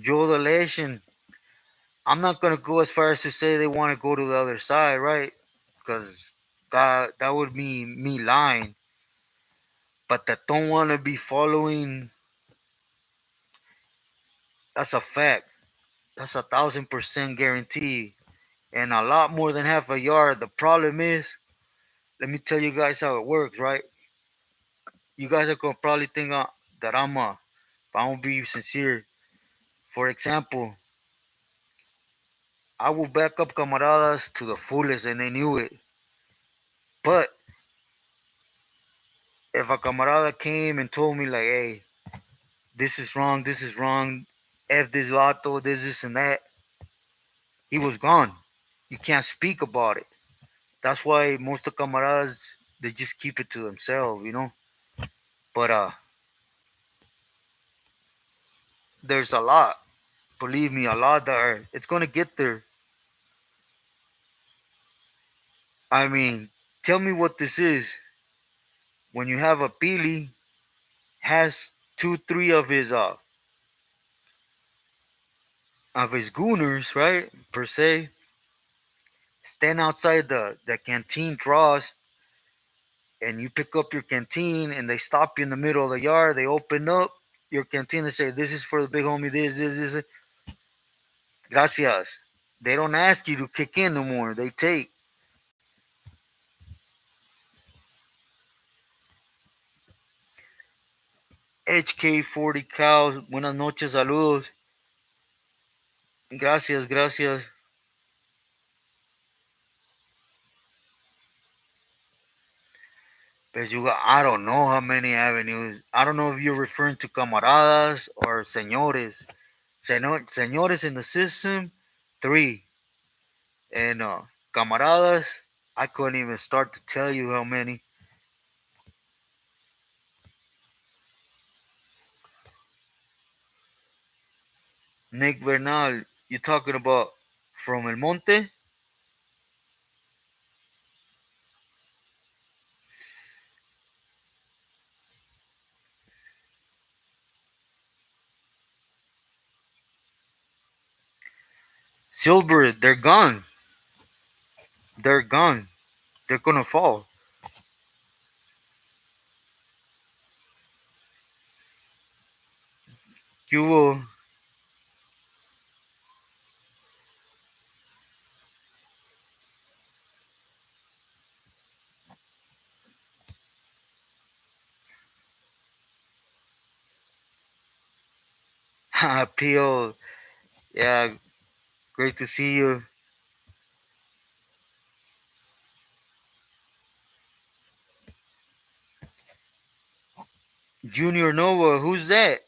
Joe the Legend. I'm not gonna go as far as to say they want to go to the other side, right? Because that would be me lying. But that don't want to be following, that's a fact. That's 1,000% guarantee. And a lot more than half a yard. The problem is, let me tell you guys how it works, right? You guys are gonna probably think that but I'm gonna be sincere. For example, I will back up camaradas to the fullest, and they knew it. But if a camarada came and told me like, "Hey, this is wrong, f this vato, this and that," he was gone. You can't speak about it. That's why most of camaradas they just keep it to themselves, you know. But there's a lot. Believe me, a lot that it's gonna get there. I mean, tell me what this is. When you have a Pili has two, three of his gooners, right? Per se, stand outside the canteen draws, and you pick up your canteen, and they stop you in the middle of the yard. They open up your canteen and say, "This is for the big homie. This. Gracias." They don't ask you to kick in no more. They take. HK40 cows. Buenas noches, saludos. Gracias, gracias. But you got, I don't know how many avenues. I don't know if you're referring to camaradas or señores. Señores in the system, three. And camaradas, I couldn't even start to tell you how many. Nick Bernal, you talking about from El Monte? Silver, they're gone. They're gone. They're gonna fall. You, P.O. Yeah, great to see you. Junior Nova, who's that?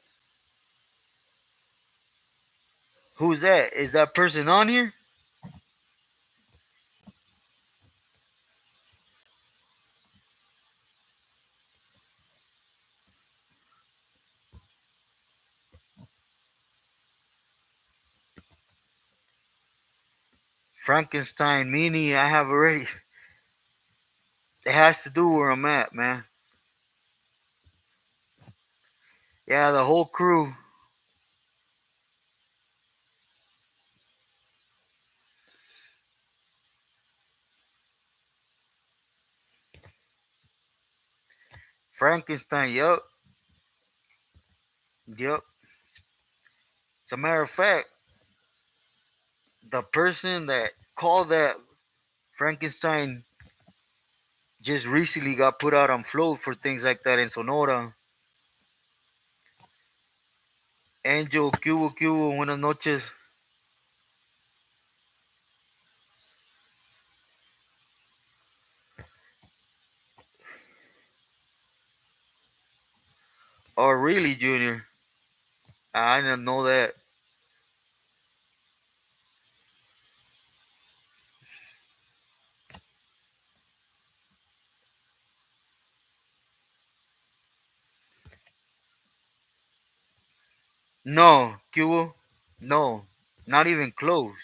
Who's that? Is that person on here? Frankenstein, Mini, I have already. It has to do where I'm at, man. Yeah, the whole crew. Frankenstein, yup. Yup. As a matter of fact, the person that called that Frankenstein just recently got put out on float for things like that in Sonora. Angel, cubo, buenas noches. Oh, really, Junior? I didn't know that. No, cubo? No, not even close.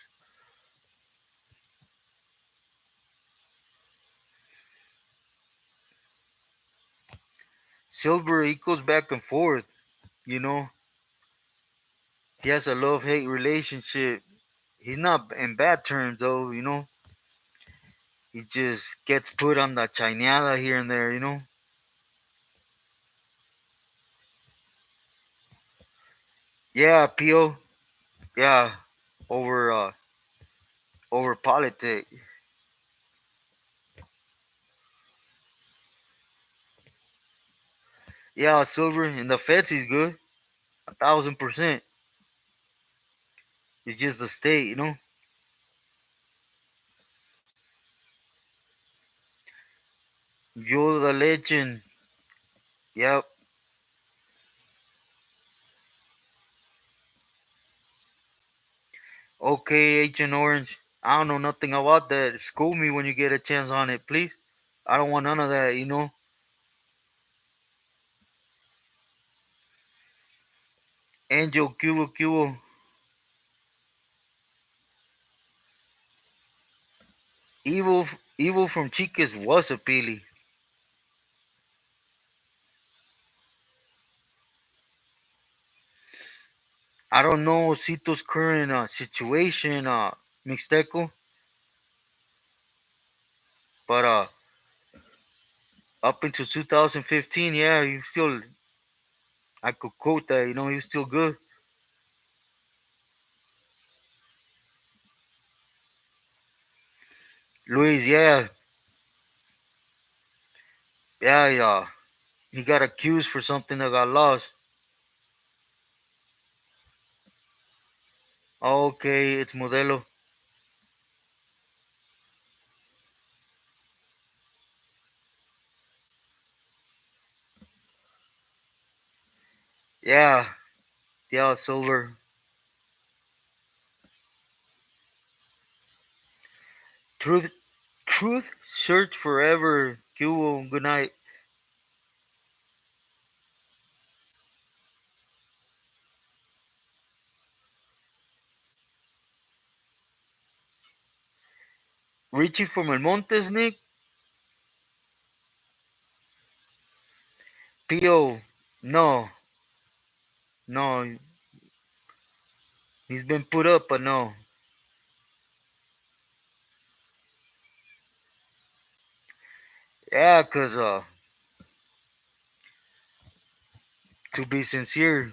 Silver equals back and forth, you know? He has a love hate relationship. He's not in bad terms, though, you know? He just gets put on the chineada here and there, you know? Yeah, Pio. Yeah, over over politics. Yeah, Silver in the feds he's good. 1,000%. It's just the state, you know? Joe the legend. Yep. Okay, Agent Orange. I don't know nothing about that. School me when you get a chance on it, please. I don't want none of that, you know? Angel Cubo. Evil from Chicas was appealing. I don't know Cito's current situation, Mixteco, but up until 2015, yeah, you still, I could quote that, you know, he was still good. Luis, yeah, yeah. He got accused for something that got lost. Okay, it's Modelo. Yeah, yeah, Silver. Truth, truth, search forever. Cubo, good night. Richie from El Montes, Nick. Pio, no, no, he's been put up, but no. Yeah, cause to be sincere,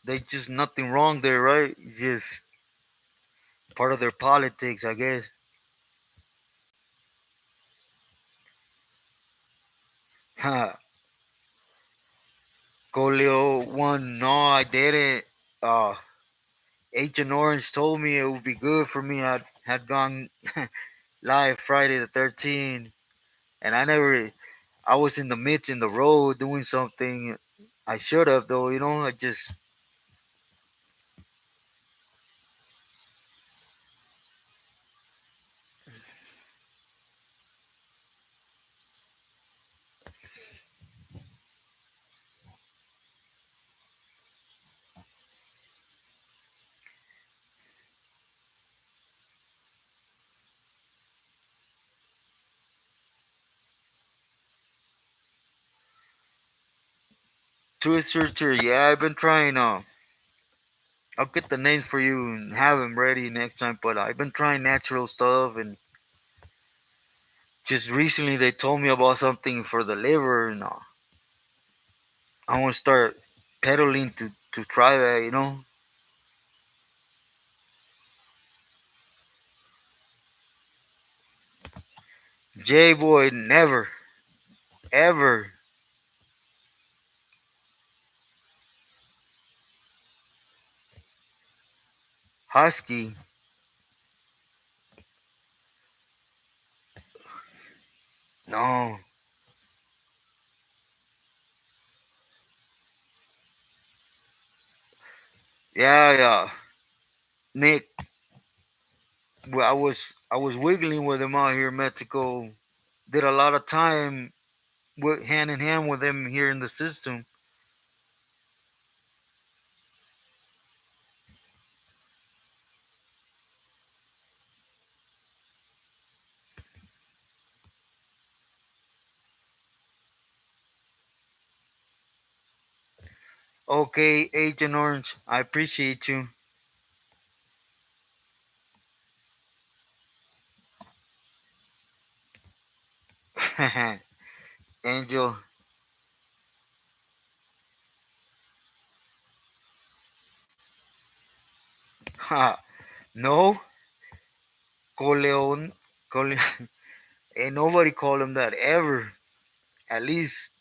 they just nothing wrong there, right? It's just part of their politics, I guess. Ha, Colio won. No, I didn't. Uh, Agent Orange told me it would be good for me. I had gone live Friday the 13th, and I never. I was in the midst in the road doing something. I should have though, you know. I just Twister. Yeah, I've been trying. I'll get the names for you and have them ready next time. But I've been trying natural stuff, and just recently they told me about something for the liver, and I want to start pedaling to try that. You know, J boy, never, ever, husky. No, yeah, yeah. Nick, well, I was wiggling with him out here in Mexico. Did a lot of time with hand in hand with him here in the system. Okay, Agent Orange, I appreciate you. Angel, ha, no, Coleon, Cole, ain't nobody call him that ever. At least,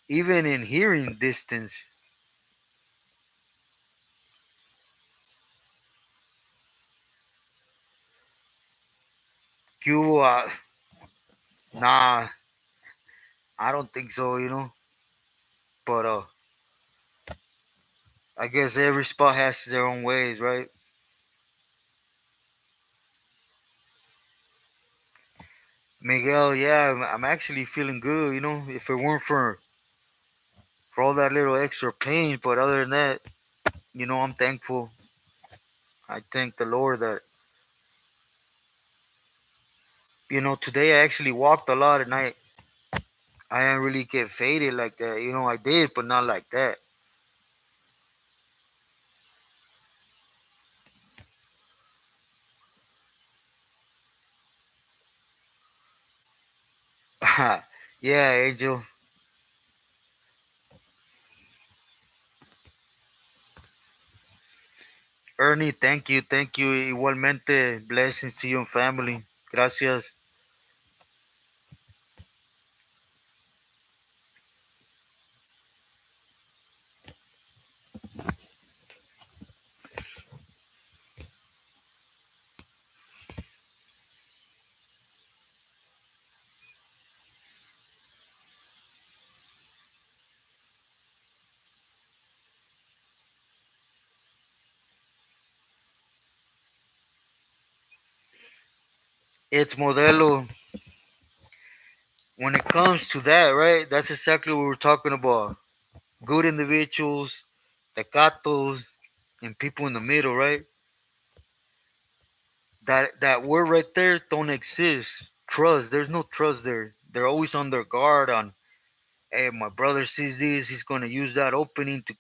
even in hearing distance. Cuba, nah, I don't think so. You know, but I guess every spot has their own ways, right? Miguel, yeah, I'm actually feeling good. You know, if it weren't for all that little extra pain, but other than that, I'm thankful. I thank the Lord that today I actually walked a lot, and I didn't really get faded like that. I did, but not like that. Yeah, Angel. Ernie, thank you. Igualmente, blessings to you and family. Gracias. It's Modelo. When it comes to that, right? That's exactly what we're talking about. Good individuals, tecatos, and people in the middle, right? That word right there don't exist. Trust. There's no trust there. They're always on their guard on, hey, my brother sees this, he's gonna use that opening to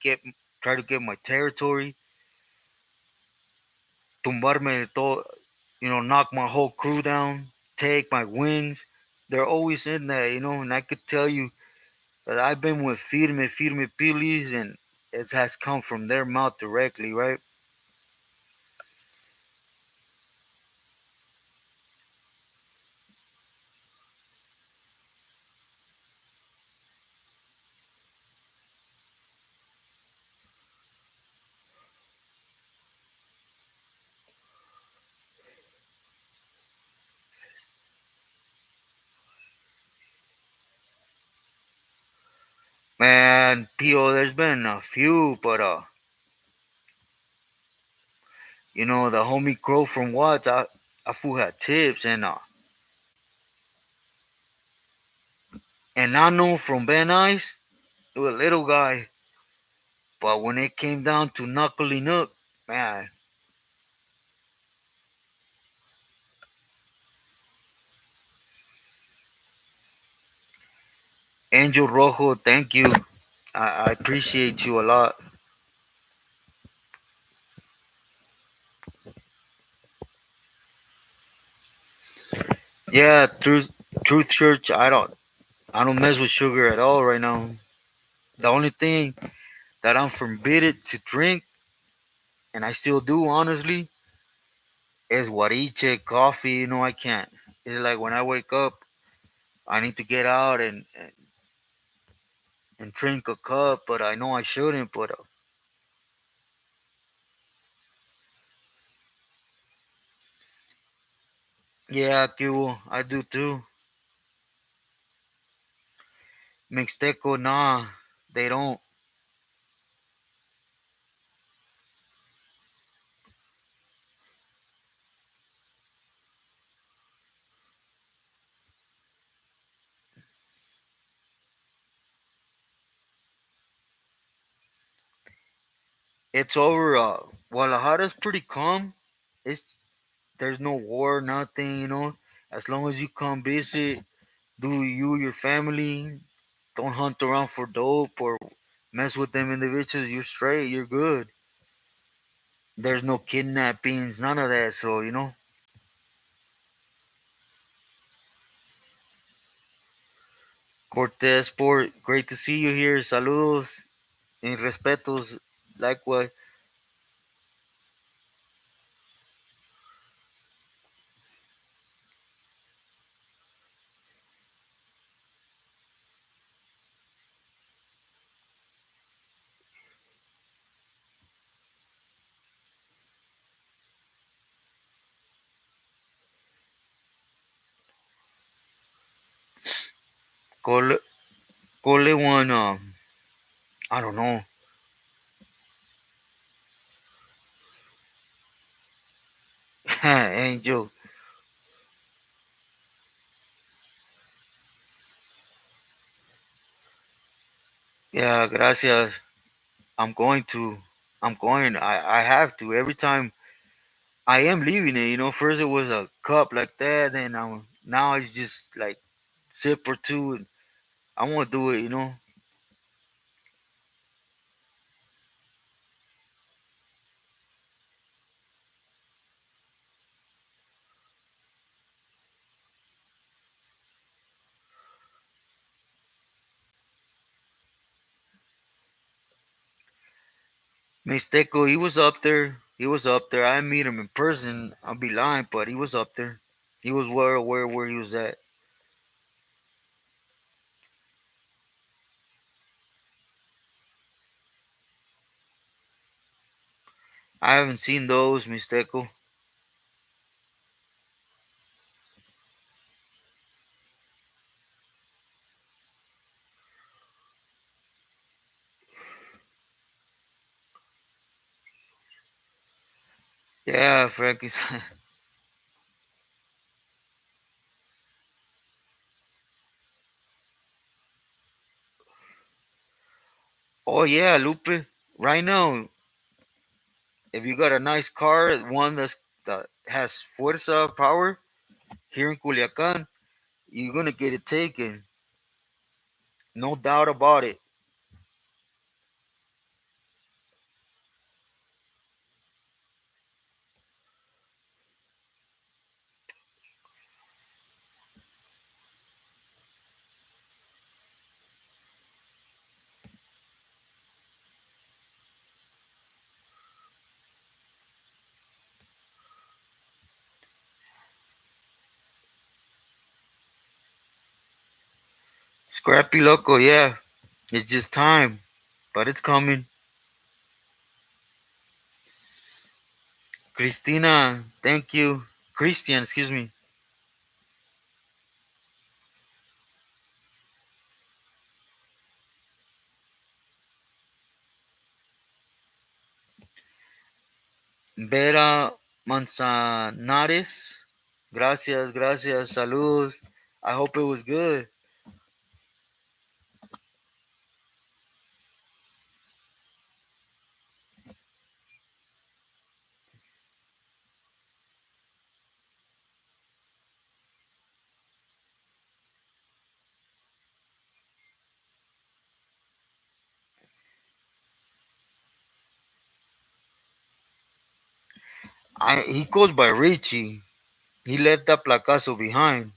try to get my territory, tumbarme todo, knock my whole crew down, take my wings. They're always in that, and I could tell you that I've been with firme pilis, and it has come from their mouth directly, right? Man, Pio, there's been a few, but the homie Crow from Watts, I fool had tips, and I know from Ben Ice, he was a little guy, but when it came down to knuckling up, man, Angel Rojo, thank you. I appreciate you a lot. Yeah, Truth Church. I don't mess with sugar at all right now. The only thing that I'm forbidden to drink, and I still do honestly, is guariche, coffee. I can't. It's like when I wake up, I need to get out and drink a cup, but I know I shouldn't. But yeah, que hubo? I do too. Mixteco, nah, they don't. It's over. Guadalajara's pretty calm. It's There's no war, nothing. As long as you come visit, do you, your family, don't hunt around for dope or mess with them individuals, you're straight, you're good. There's no kidnappings, none of that. So. Cortez Sport, great to see you here. Saludos and respetos. Likewise. Cole, Cole one, I don't know. Angel. Yeah, gracias. I'm going to. I'm going. I have to. Every time I am leaving it. First it was a cup like that, and now it's just like sip or two. And I want to do it. Mixteco, he was up there. He was up there. I didn't meet him in person. I'll be lying, but he was up there. He was well aware where he was at. I haven't seen those, Mixteco. Yeah, Frankie's. Oh yeah, Lupe. Right now, if you got a nice car, one that has fuerza power here in Culiacan, you're gonna get it taken. No doubt about it. Scrappy Loco, yeah. It's just time, but it's coming. Christina, thank you. Christian, excuse me. Vera Manzanares. Gracias, gracias, salud. I hope it was good. He goes by Richie. He left that placazo behind.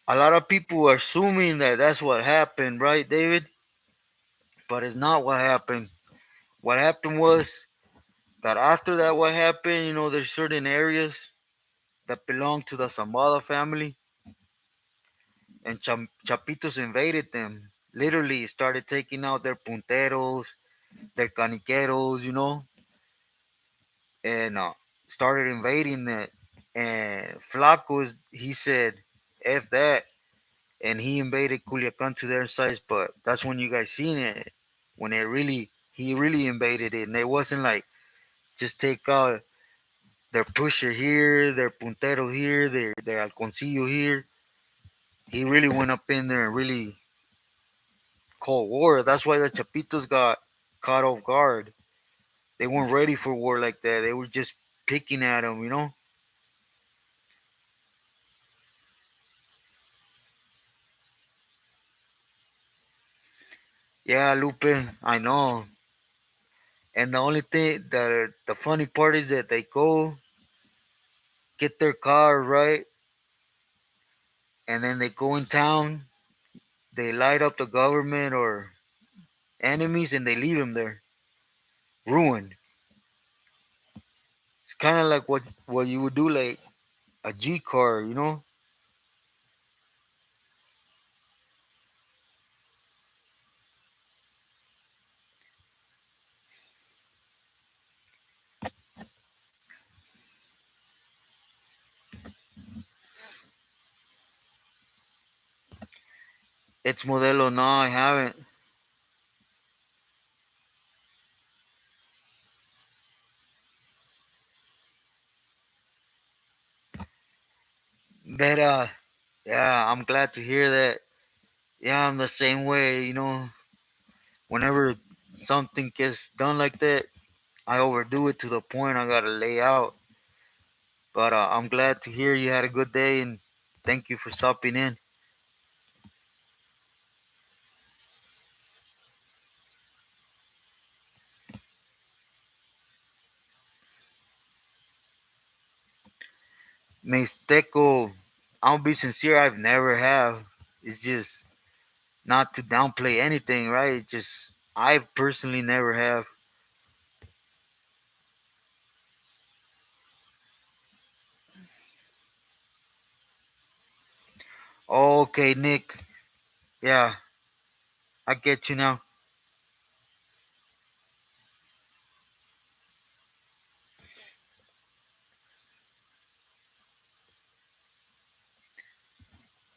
A lot of people are assuming that that's what happened, right, David? But it's not what happened. What happened was that after that, what happened, there's certain areas that belong to the Samala family, and Chapitos invaded them. Literally started taking out their punteros, their caniqueros, and started invading it. And Flacos, he said, F that. And he invaded Culiacan to their size, but that's when you guys seen it. When he really invaded it. And it wasn't like just take out their pusher here, their puntero here, their alconcillo here. He really went up in there and really called war. That's why the Chapitos got caught off guard. They weren't ready for war like that. They were just picking at them. Yeah, Lupe, I know. And the only thing that the funny part is that they go get their car right, and then they go in town. They light up the government or enemies, and they leave them there, ruined. It's kind of like what you would do, like a G car. It's Modelo. No, I haven't. But yeah, I'm glad to hear that. Yeah, I'm the same way. Whenever something gets done like that, I overdo it to the point I gotta lay out. But I'm glad to hear you had a good day, and thank you for stopping in. Mixteco, I'll be sincere, I've never have. It's just not to downplay anything, right? It's just I personally never have. Okay, Nick. Yeah, I get you now.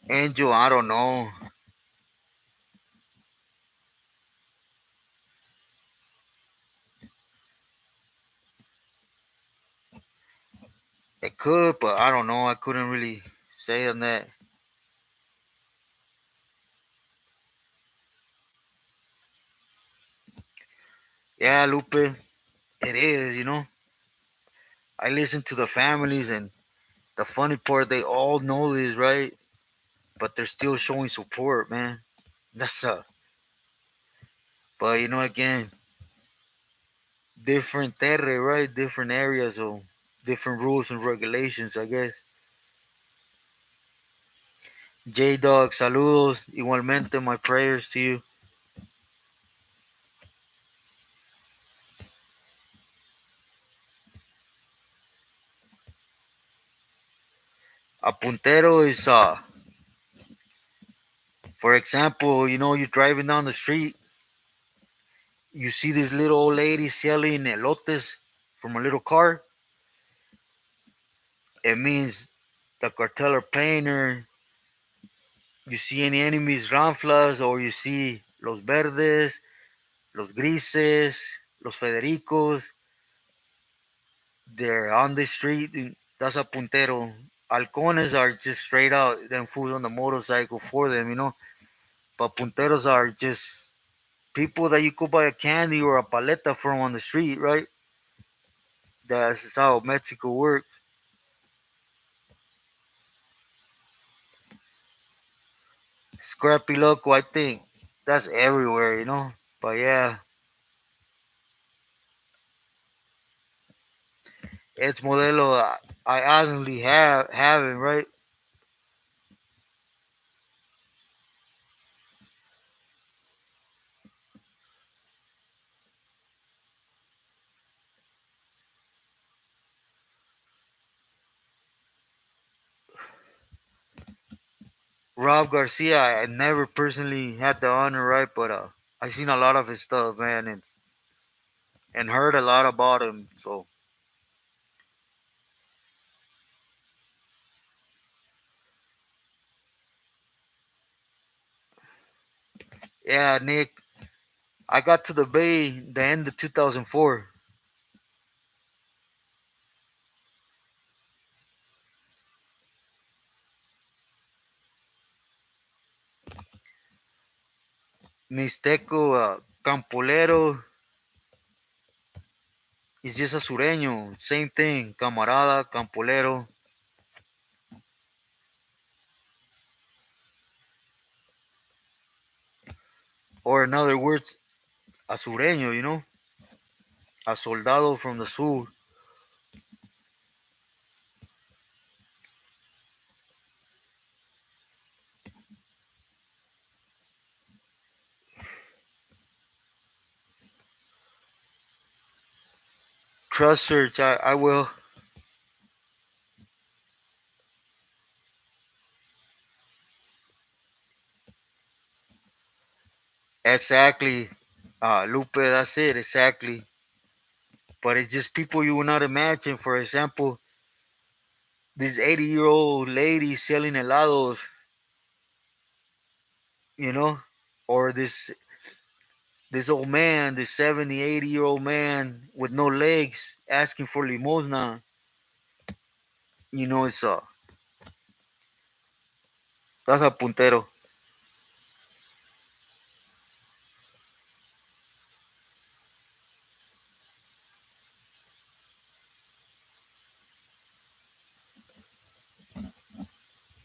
Angel, I don't know. It could, but I don't know. I couldn't really say on that. Yeah, Lupe, it is. I listen to the families, and the funny part, they all know this, right? But they're still showing support, man. That's but again, different terre, right? Different areas, so different rules and regulations, I guess. J Dog, saludos. Igualmente, my prayers to you. A puntero is, for example, you're driving down the street, you see this little old lady selling elotes from a little car. It means the cartel are paying her You see any enemies, ranflas, or you see los verdes, los grises, los federicos, they're on the street. That's a puntero. Halcones are just straight out, them fools on the motorcycle for them. But punteros are just people that you could buy a candy or a paleta from on the street, right? That's how Mexico works. Scrappy Loco, I think that's everywhere. But yeah, it's Modelo. I honestly haven't, right? Rob Garcia, I never personally had the honor, right? But I seen a lot of his stuff, man, and heard a lot about him. So yeah, Nick, I got to the Bay the end of 2004. Mixteco, Campolero, is just a sureño. Same thing, camarada, Campolero, or in other words, a sureño, a soldado from the sur. Trust search, I will. Exactly. Lupe, that's it, exactly. But it's just people you would not imagine. For example, this 80-year-old lady selling helados, you know, or this old man, this 70, 80-year-old man with no legs asking for limosna. It's that's a puntero.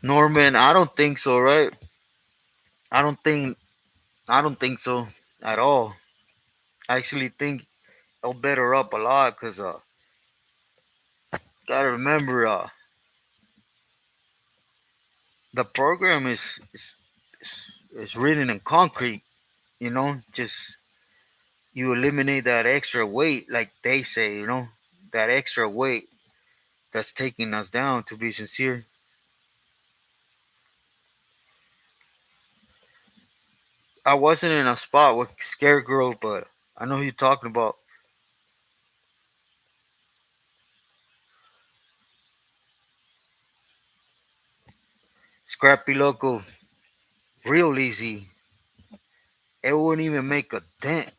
Norman, I don't think so, right? I don't think I don't think so at all. I actually think I'll better up a lot because gotta remember the program is written in concrete. Just you eliminate that extra weight, like they say. That extra weight that's taking us down. To be sincere, I wasn't in a spot with Scarecrow, but I know who you're talking about. Scrappy Loco, real easy. It wouldn't even make a dent.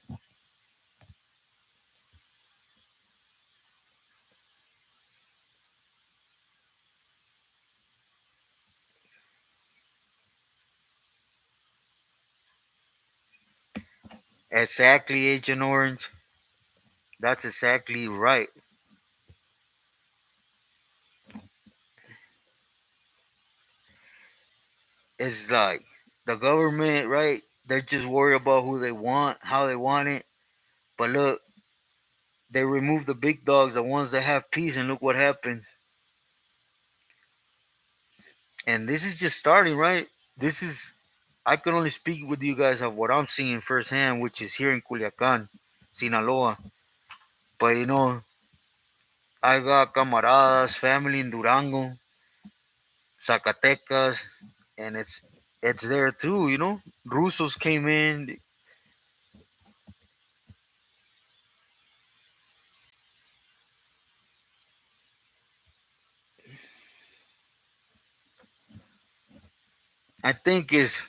Exactly, Agent Orange. That's exactly right. It's like the government, right? They're just worried about who they want, how they want it. But look, they remove the big dogs, the ones that have peace, and look what happens. And this is just starting, right? This is I can only speak with you guys of what I'm seeing firsthand, which is here in Culiacan, Sinaloa. But I got camaradas, family in Durango, Zacatecas, and it's there too. Russos came in. I think is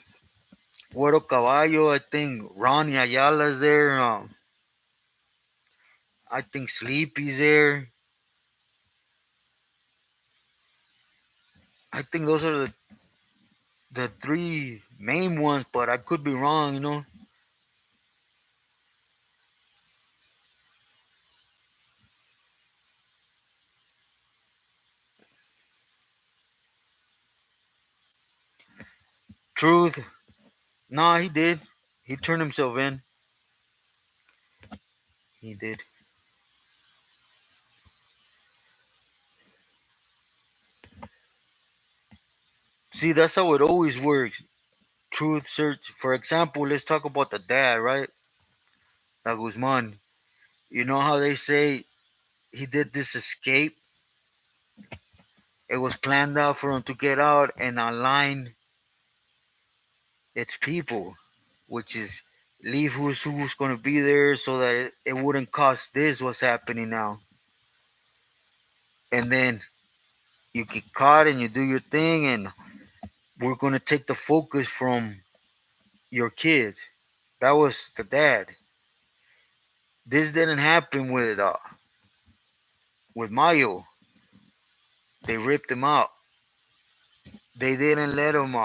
Guero Caballo. I think Ronnie Ayala's there. I think Sleepy's there. I think those are the three main ones, but I could be wrong. Truth. Nah, he did. He turned himself in. He did. See, that's how it always works. Truth search. For example, let's talk about the dad, right? The Guzman. You know how they say he did this escape? It was planned out for him to get out and align its people, which is leave who's going to be there so that it wouldn't cost this what's happening now. And then you get caught and you do your thing, and we're going to take the focus from your kids. That was the dad. This didn't happen with Mayo. They ripped him out. They didn't let him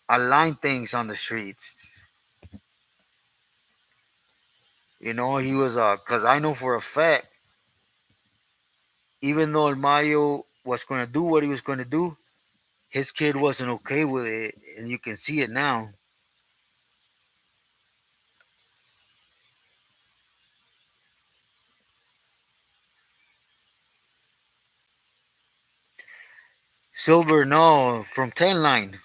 align things on the streets. He was cause I know for a fact, even though El Mayo was gonna do what he was gonna do, his kid wasn't okay with it, and you can see it now. Silver, no, from 10 line.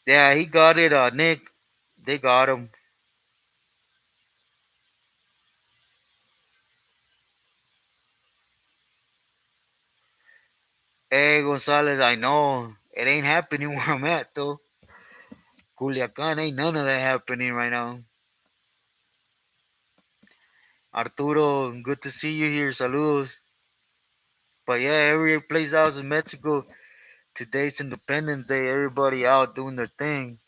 Yeah, he got it, Nick. They got him. Hey, Gonzalez, I know it ain't happening where I'm at though. Culiacan ain't none of that happening right now. Arturo, good to see you here. Saludos. But yeah, every place out in Mexico, today's Independence Day. Everybody out doing their thing.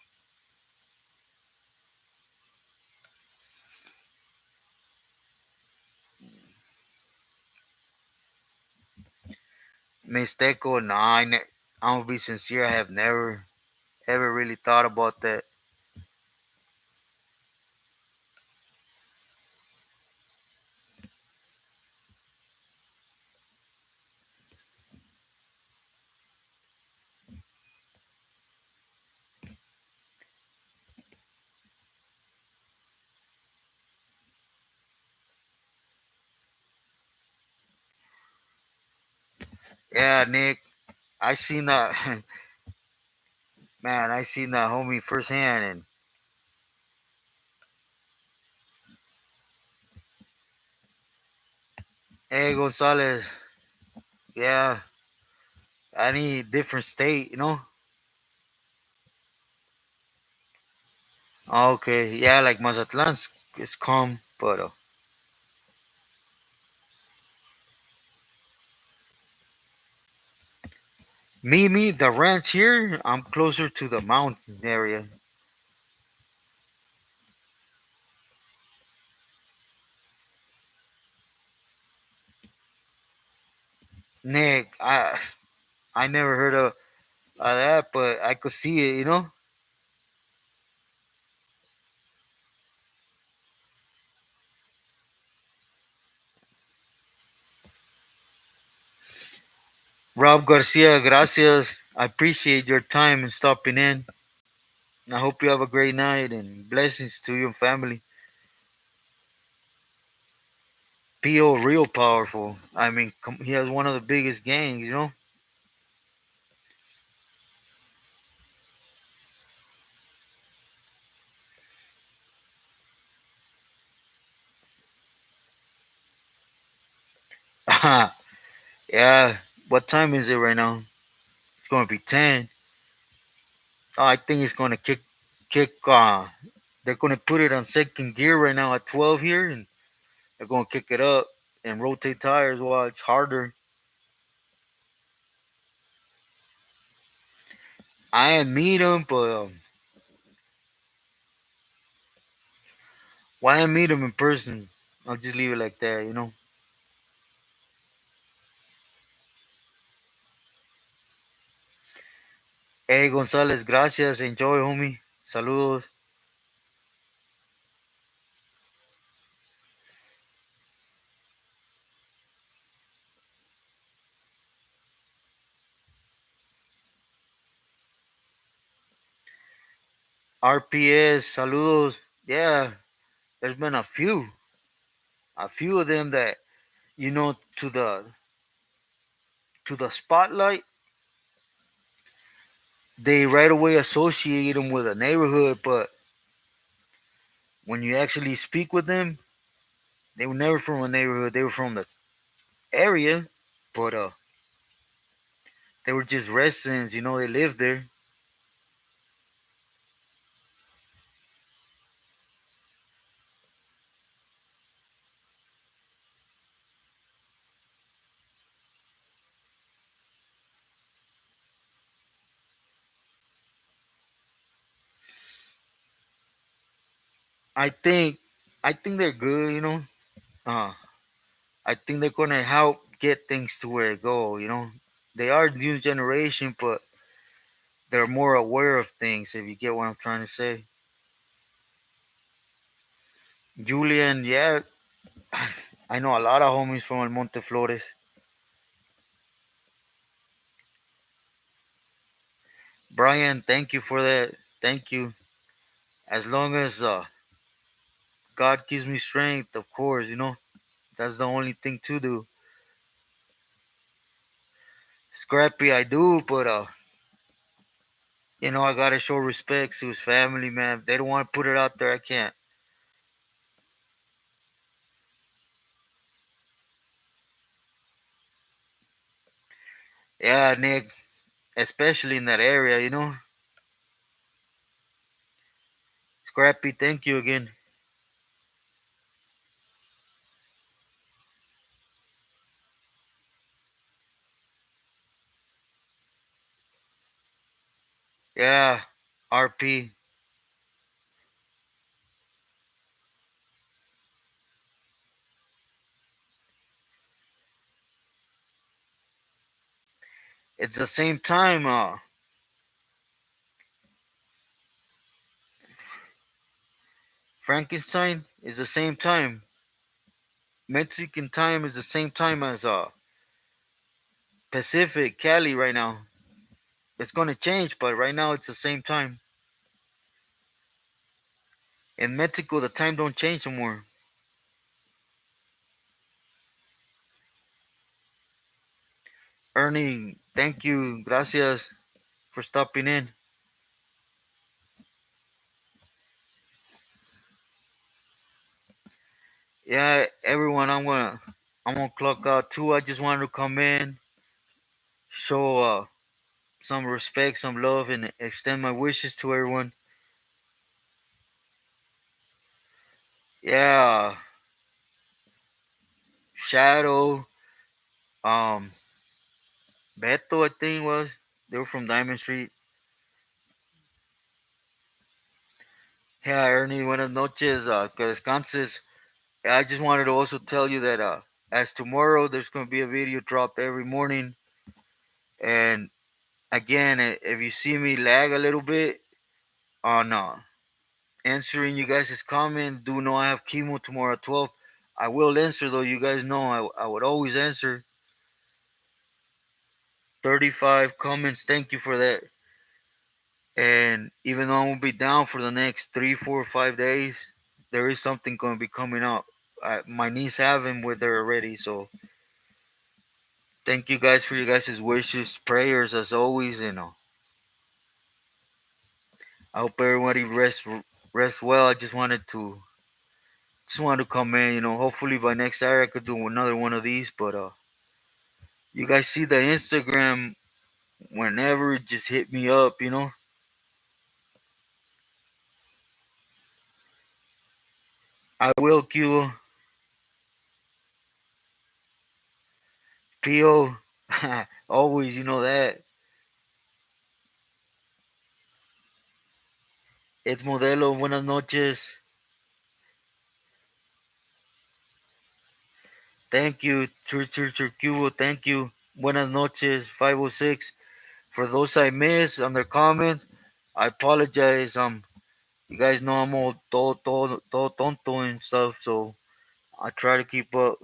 Mixteco, nah, I'm gonna be sincere. I have never ever really thought about that. Yeah, Nick, I seen that. Man, I seen that homie firsthand, and hey, Gonzalez, yeah, any different state. Okay, yeah, like Mazatlan's it's calm, but me, the ranch here, I'm closer to the mountain area. Nick, I never heard of that, but I could see it. Rob Garcia, gracias. I appreciate your time and stopping in. I hope you have a great night and blessings to you and family. P.O. real powerful. I mean, he has one of the biggest gangs. Yeah. What time is it right now? It's gonna be 10. Oh, I think it's gonna kick. They're gonna put it on second gear right now at 12 here, and they're gonna kick it up and rotate tires while it's harder. I ain't meet him, but why I meet him in person? I'll just leave it like that. Hey, Gonzalez, gracias. Enjoy, homie. Saludos. RPS, saludos. Yeah, there's been a few of them that to the spotlight. They right away associate them with a neighborhood, but when you actually speak with them, they were never from a neighborhood. They were from the area, but they were just residents. They lived there. I think, I think they're good. Uh, I think they're gonna help get things to where it go. They are new generation, but they're more aware of things. If you get what I'm trying to say, Julian, yeah, I know a lot of homies from El Monte Flores. Brian, thank you for that. Thank you. As long as God gives me strength, of course. That's the only thing to do. Scrappy, I do, but I gotta show respect to his family, man. If they don't want to put it out there, I can't. Yeah, Nick, especially in that area. Scrappy, thank you again. Yeah, RP. It's the same time. Frankenstein is the same time. Mexican time is the same time as Pacific Cali right now. It's gonna change, but right now it's the same time. In Mexico, the time don't change no more. Ernie, thank you, gracias for stopping in. Yeah, everyone, I'm gonna clock out too. I just wanted to come in, show some respect, some love, and extend my wishes to everyone. Yeah, Shadow, um, Beto, I think was. They were from Diamond Street. Yeah, Ernie, buenas noches, que descanses. I just wanted to also tell you that as tomorrow there's gonna be a video drop every morning, and again, if you see me lag a little bit on answering you guys' comment, do know I have chemo tomorrow at 12. I will answer though. You guys know I would always answer. 35 comments. Thank you for that. And even though I won't be down for the next 3, 4, 5 days, there is something going to be coming up. My niece have him with her already. So thank you guys for your guys' wishes, prayers as always. And I hope everybody rest well. I just wanted to come in. Hopefully by next hour I could do another one of these. But You guys see the Instagram whenever, just hit me up, you know. I will, Q. P.O. Always, you know that. It's Modelo. Buenas noches. Thank you. Cubo. Thank you. Buenas noches. 506. For those I missed on their comments, I apologize. You guys know I'm all todo tonto and stuff, so I try to keep up.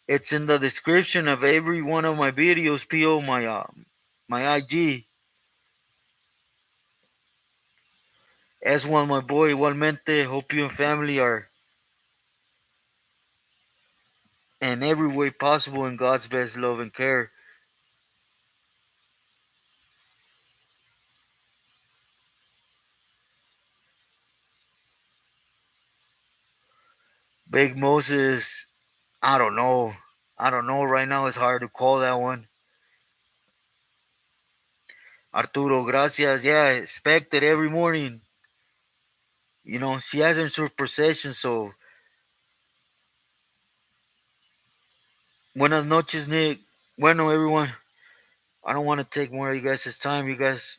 It's in the description of every one of my videos. Po my IG. S1, my boy. Igualmente. Hope you and family are in every way possible in God's best love and care. Big Moses. I don't know. I don't know. Right now it's hard to call that one. Arturo, gracias. Yeah, expect it every morning. You know, she hasn't her procession, so buenas noches, Nick. Bueno, everyone. I don't want to take more of you guys' time. You guys,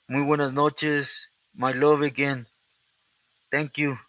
muy buenas noches. My love again. Thank you.